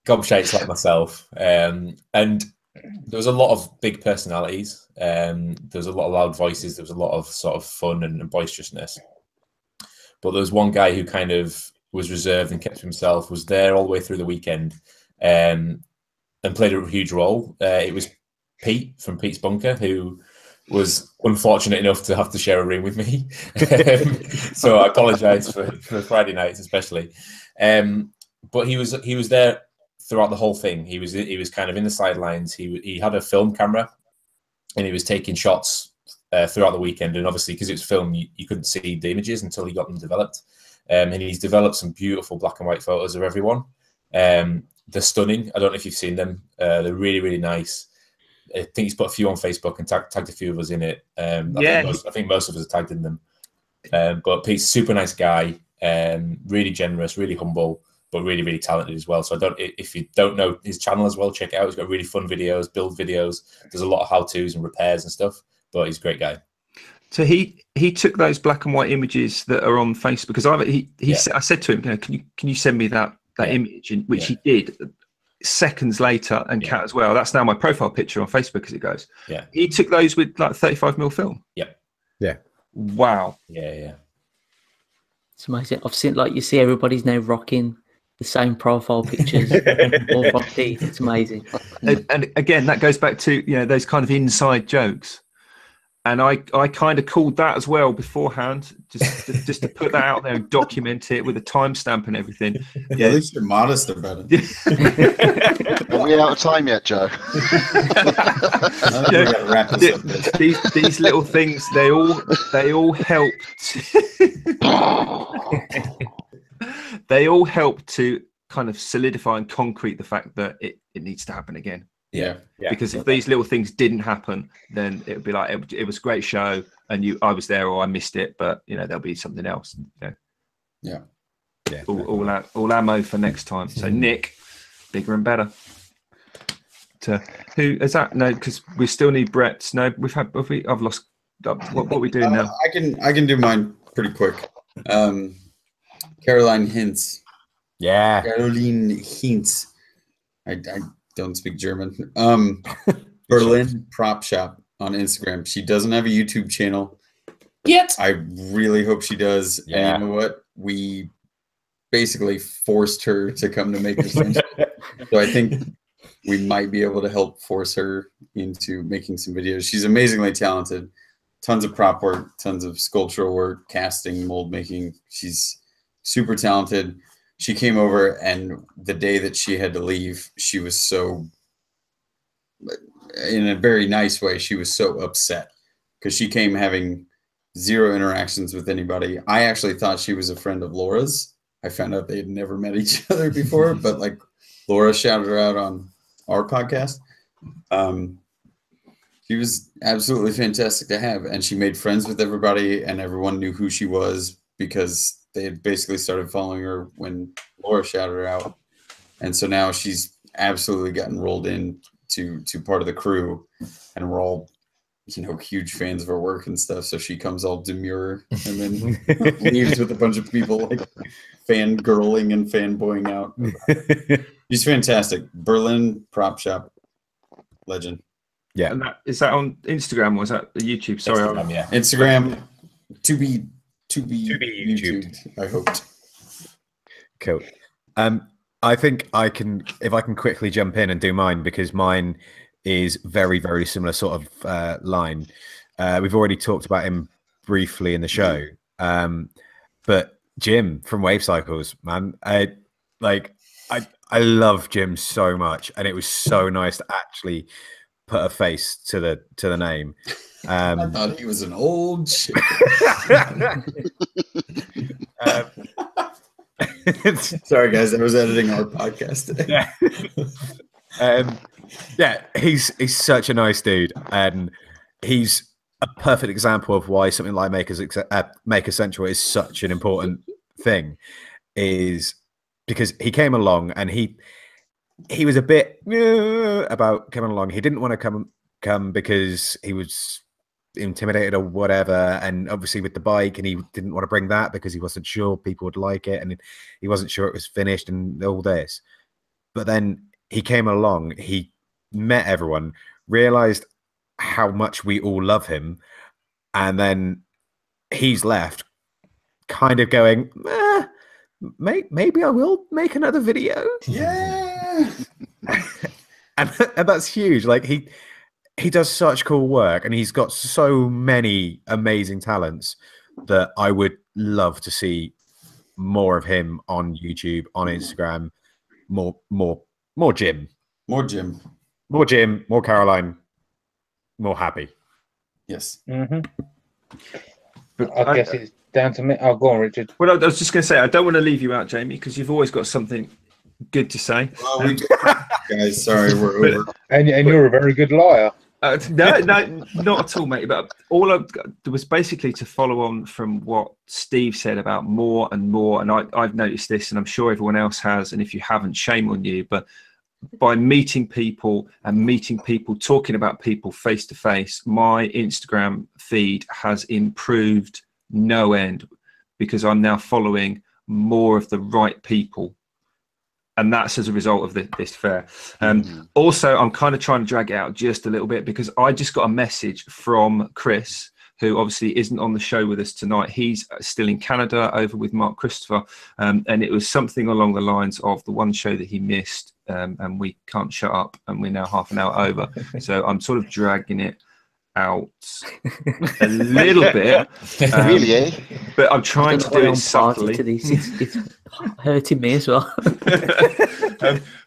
Gobshites like myself, and there was a lot of big personalities. There was a lot of loud voices. There was a lot of sort of fun and boisterousness. But there was one guy who kind of was reserved and kept to himself, was there all the way through the weekend, and played a huge role. It was Pete from Pete's Bunker, who was unfortunate enough to have to share a room with me. So I apologise for Friday nights especially. But he was there throughout the whole thing. He was kind of in the sidelines. He had a film camera, and he was taking shots throughout the weekend. And obviously, because it was film, you couldn't see the images until he got them developed. And he's developed some beautiful black and white photos of everyone. They're stunning. I don't know if you've seen them. They're really, really nice. I think he's put a few on Facebook and tagged a few of us in it. I think most of us are tagged in them. But Pete's a super nice guy, really generous, really humble, but really, really talented as well. So if you don't know his channel as well, check it out. He's got really fun videos, build videos. There's a lot of how-tos and repairs and stuff, but he's a great guy. So he took those black and white images that are on Facebook, because I said to him, can you send me that image, which he did seconds later, and Kat as well. That's now my profile picture on Facebook as it goes. Yeah. He took those with like 35mm film. Yep. Yeah. Wow. Yeah. It's amazing. I've seen, like, you see everybody's now rocking the same profile pictures. All from Pete. It's amazing. And again, that goes back to, those kind of inside jokes. And I kind of called that as well beforehand, just to put that out there and document it with a timestamp and everything. Yeah, at least you're modest about it. Are we out of time yet, Joe? These little things, they all help. They all help to kind of solidify and concrete the fact that it needs to happen again. Yeah. Because if these little things didn't happen, then it would be like it was a great show, and I was there or I missed it, but there'll be something else. Yeah. All ammo for next time. So Nick, bigger and better. Who is that? No, because we still need Brett's. No, I've lost. What are we doing now? I can do mine pretty quick. Caroline Hintz. Yeah. Caroline Hintz. I don't speak German. Berlin Prop Shop on Instagram. She doesn't have a YouTube channel yet. I really hope she does. Yeah. And you know what? We basically forced her to come to Makers Central. So I think we might be able to help force her into making some videos. She's amazingly talented. Tons of prop work, tons of sculptural work, casting, mold making. She's super talented. She came over, and the day that she had to leave, she was so, in a very nice way, she was so upset because she came having zero interactions with anybody. I actually thought she was a friend of Laura's. I found out they had never met each other before, but like Laura shouted her out on our podcast. She was absolutely fantastic to have, and she made friends with everybody, and everyone knew who she was because they had basically started following her when Laura shouted her out. And so now she's absolutely gotten rolled in to part of the crew, and we're all, huge fans of her work and stuff. So she comes all demure and then leaves with a bunch of people like fangirling and fanboying out. She's fantastic. Berlin Prop Shop legend. Yeah. And is that on Instagram or is that YouTube? Sorry. Instagram to be YouTube, I hoped. Cool. I think if I can quickly jump in and do mine, because mine is very, very similar sort of line. We've already talked about him briefly in the show, but Jim from Wave Cycles, man, I love Jim so much, and it was so nice to actually put a face to the name. I thought he was an old shit. Sorry, guys, I was editing our podcast today. He's such a nice dude, and he's a perfect example of why something like Maker Central is such an important thing. Is because he came along and he was a bit about coming along. He didn't want to come because he was intimidated or whatever, and obviously with the bike, and he didn't want to bring that because he wasn't sure people would like it, and he wasn't sure it was finished and all this. But then he came along, he met everyone, realized how much we all love him, and then he's left kind of going, maybe I will make another video. Yeah. and that's huge. Like he does such cool work, and he's got so many amazing talents that I would love to see more of him on YouTube, on Instagram, more Jim, More Jim. more Jim, more Caroline, more Happy. Yes. But I guess it's down to me. Oh, go on, Richard. Well, I was just going to say, I don't want to leave you out, Jamie, because you've always got something good to say. Well, guys, sorry, we're over. And you're a very good liar. No, not at all, mate. But all I've got was basically to follow on from what Steve said about more and more. And I've noticed this, and I'm sure everyone else has. And if you haven't, shame on you. But by meeting people, talking about people face to face, my Instagram feed has improved no end because I'm now following more of the right people. And that's as a result of this fair. Also, I'm kind of trying to drag it out just a little bit because I just got a message from Chris, who obviously isn't on the show with us tonight. He's still in Canada over with Mark Christopher. And it was something along the lines of the one show that he missed, and we can't shut up, and we're now half an hour over. So I'm sort of dragging it out a little bit. Really, eh? But I'm trying to do it subtly. It's hurting me as well.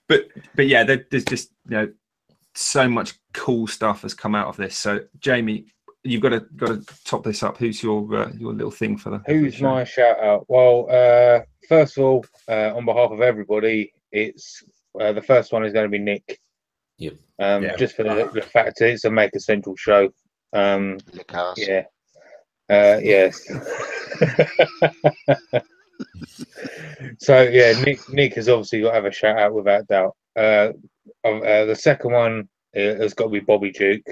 But yeah, there's just so much cool stuff has come out of this. So Jamie, you've got to top this up. Who's your little thing for the? Who's my shout out? Well, first of all, on behalf of everybody, it's the first one is going to be Nick. Yep. Just for the fact that it's a Maker Central show. Yeah. Yes. So yeah, Nick has obviously got to have a shout out without doubt. The second one has got to be Bobby Duke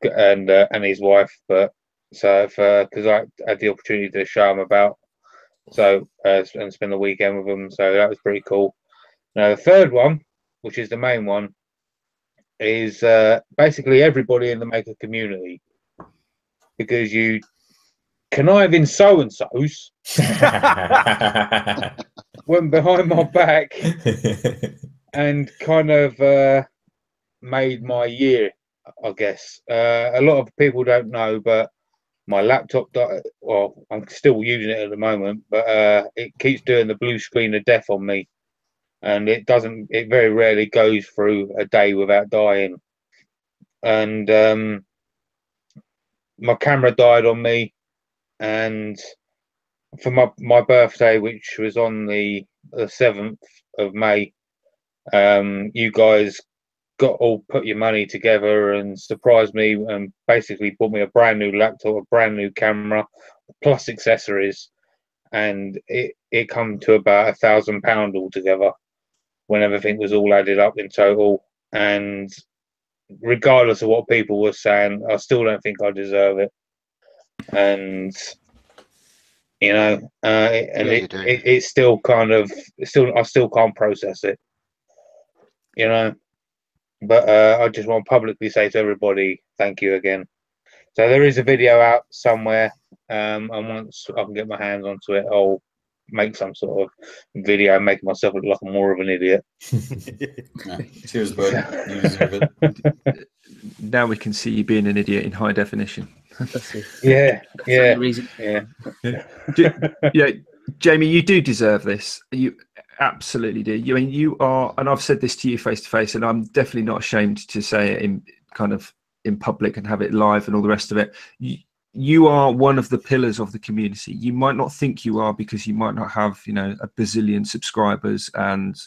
and his wife. But so because I had the opportunity to show him about, so and spend the weekend with them, so that was pretty cool. Now the third one, which is the main one, is basically everybody in the Maker community, because you connive in so-and-sos went behind my back and kind of made my year, I guess. A lot of people don't know, but my laptop died. Well, I'm still using it at the moment, but it keeps doing the blue screen of death on me. And it very rarely goes through a day without dying. And my camera died on me. And for my birthday, which was on the 7th of May, you guys put your money together and surprised me and basically bought me a brand new laptop, a brand new camera, plus accessories. And it come to about £1,000 altogether, when everything was all added up in total. And regardless of what people were saying, I still don't think I deserve it. And it's still kind of I still can't process it, but I just want to publicly say to everybody, thank you again. So there is a video out somewhere, and once I can get my hands onto it, I'll make some sort of video making myself look like more of an idiot. Cheers, bud. You deserve it. Now we can see you being an idiot in high definition. Yeah. Jamie, you do deserve this. You absolutely do. You are, and I've said this to you face to face, and I'm definitely not ashamed to say it in public and have it live and all the rest of it. You are one of the pillars of the community. You might not think you are because you might not have, a bazillion subscribers and,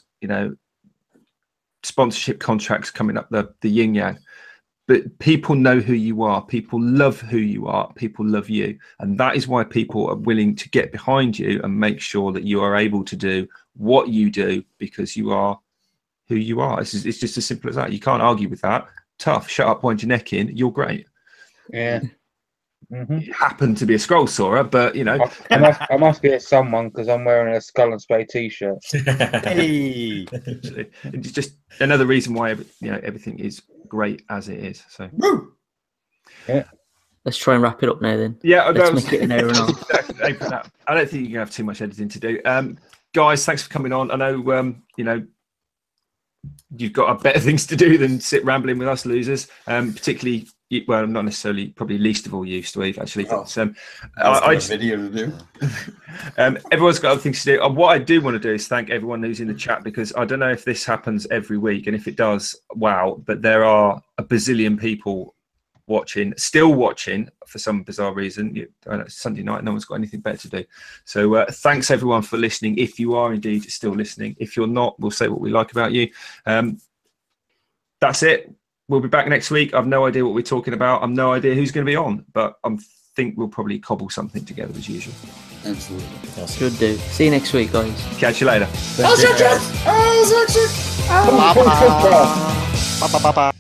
sponsorship contracts coming up the yin yang. But people know who you are. People love who you are. People love you. And that is why people are willing to get behind you and make sure that you are able to do what you do, because you are who you are. It's just as simple as that. You can't argue with that. Tough. Shut up, wind your neck in. You're great. Yeah. Mm-hmm. You happen to be a scroll soarer, but I must be a someone because I'm wearing a Skull and Spade t-shirt. Hey, it's just another reason why everything is great as it is. So yeah, let's try and wrap it up now then. Yeah, let's make it an hour and a half. I don't think you're gonna have too much editing to do. Guys, thanks for coming on. I know you've got better things to do than sit rambling with us losers, particularly. Well, not necessarily, probably least of all you, Steve, actually. Oh, But, I just video to do. Everyone's got other things to do. What I do want to do is thank everyone who's in the chat, because I don't know if this happens every week, and if it does, wow, but there are a bazillion people still watching for some bizarre reason. It's Sunday night, no one's got anything better to do. So thanks everyone for listening. If you are indeed still listening, if you're not, we'll say what we like about you. That's it. We'll be back next week. I've no idea what we're talking about. I've no idea who's going to be on, but I think we'll probably cobble something together as usual. Absolutely. Awesome. Good do. See you next week, guys. Catch you later. Bye-bye.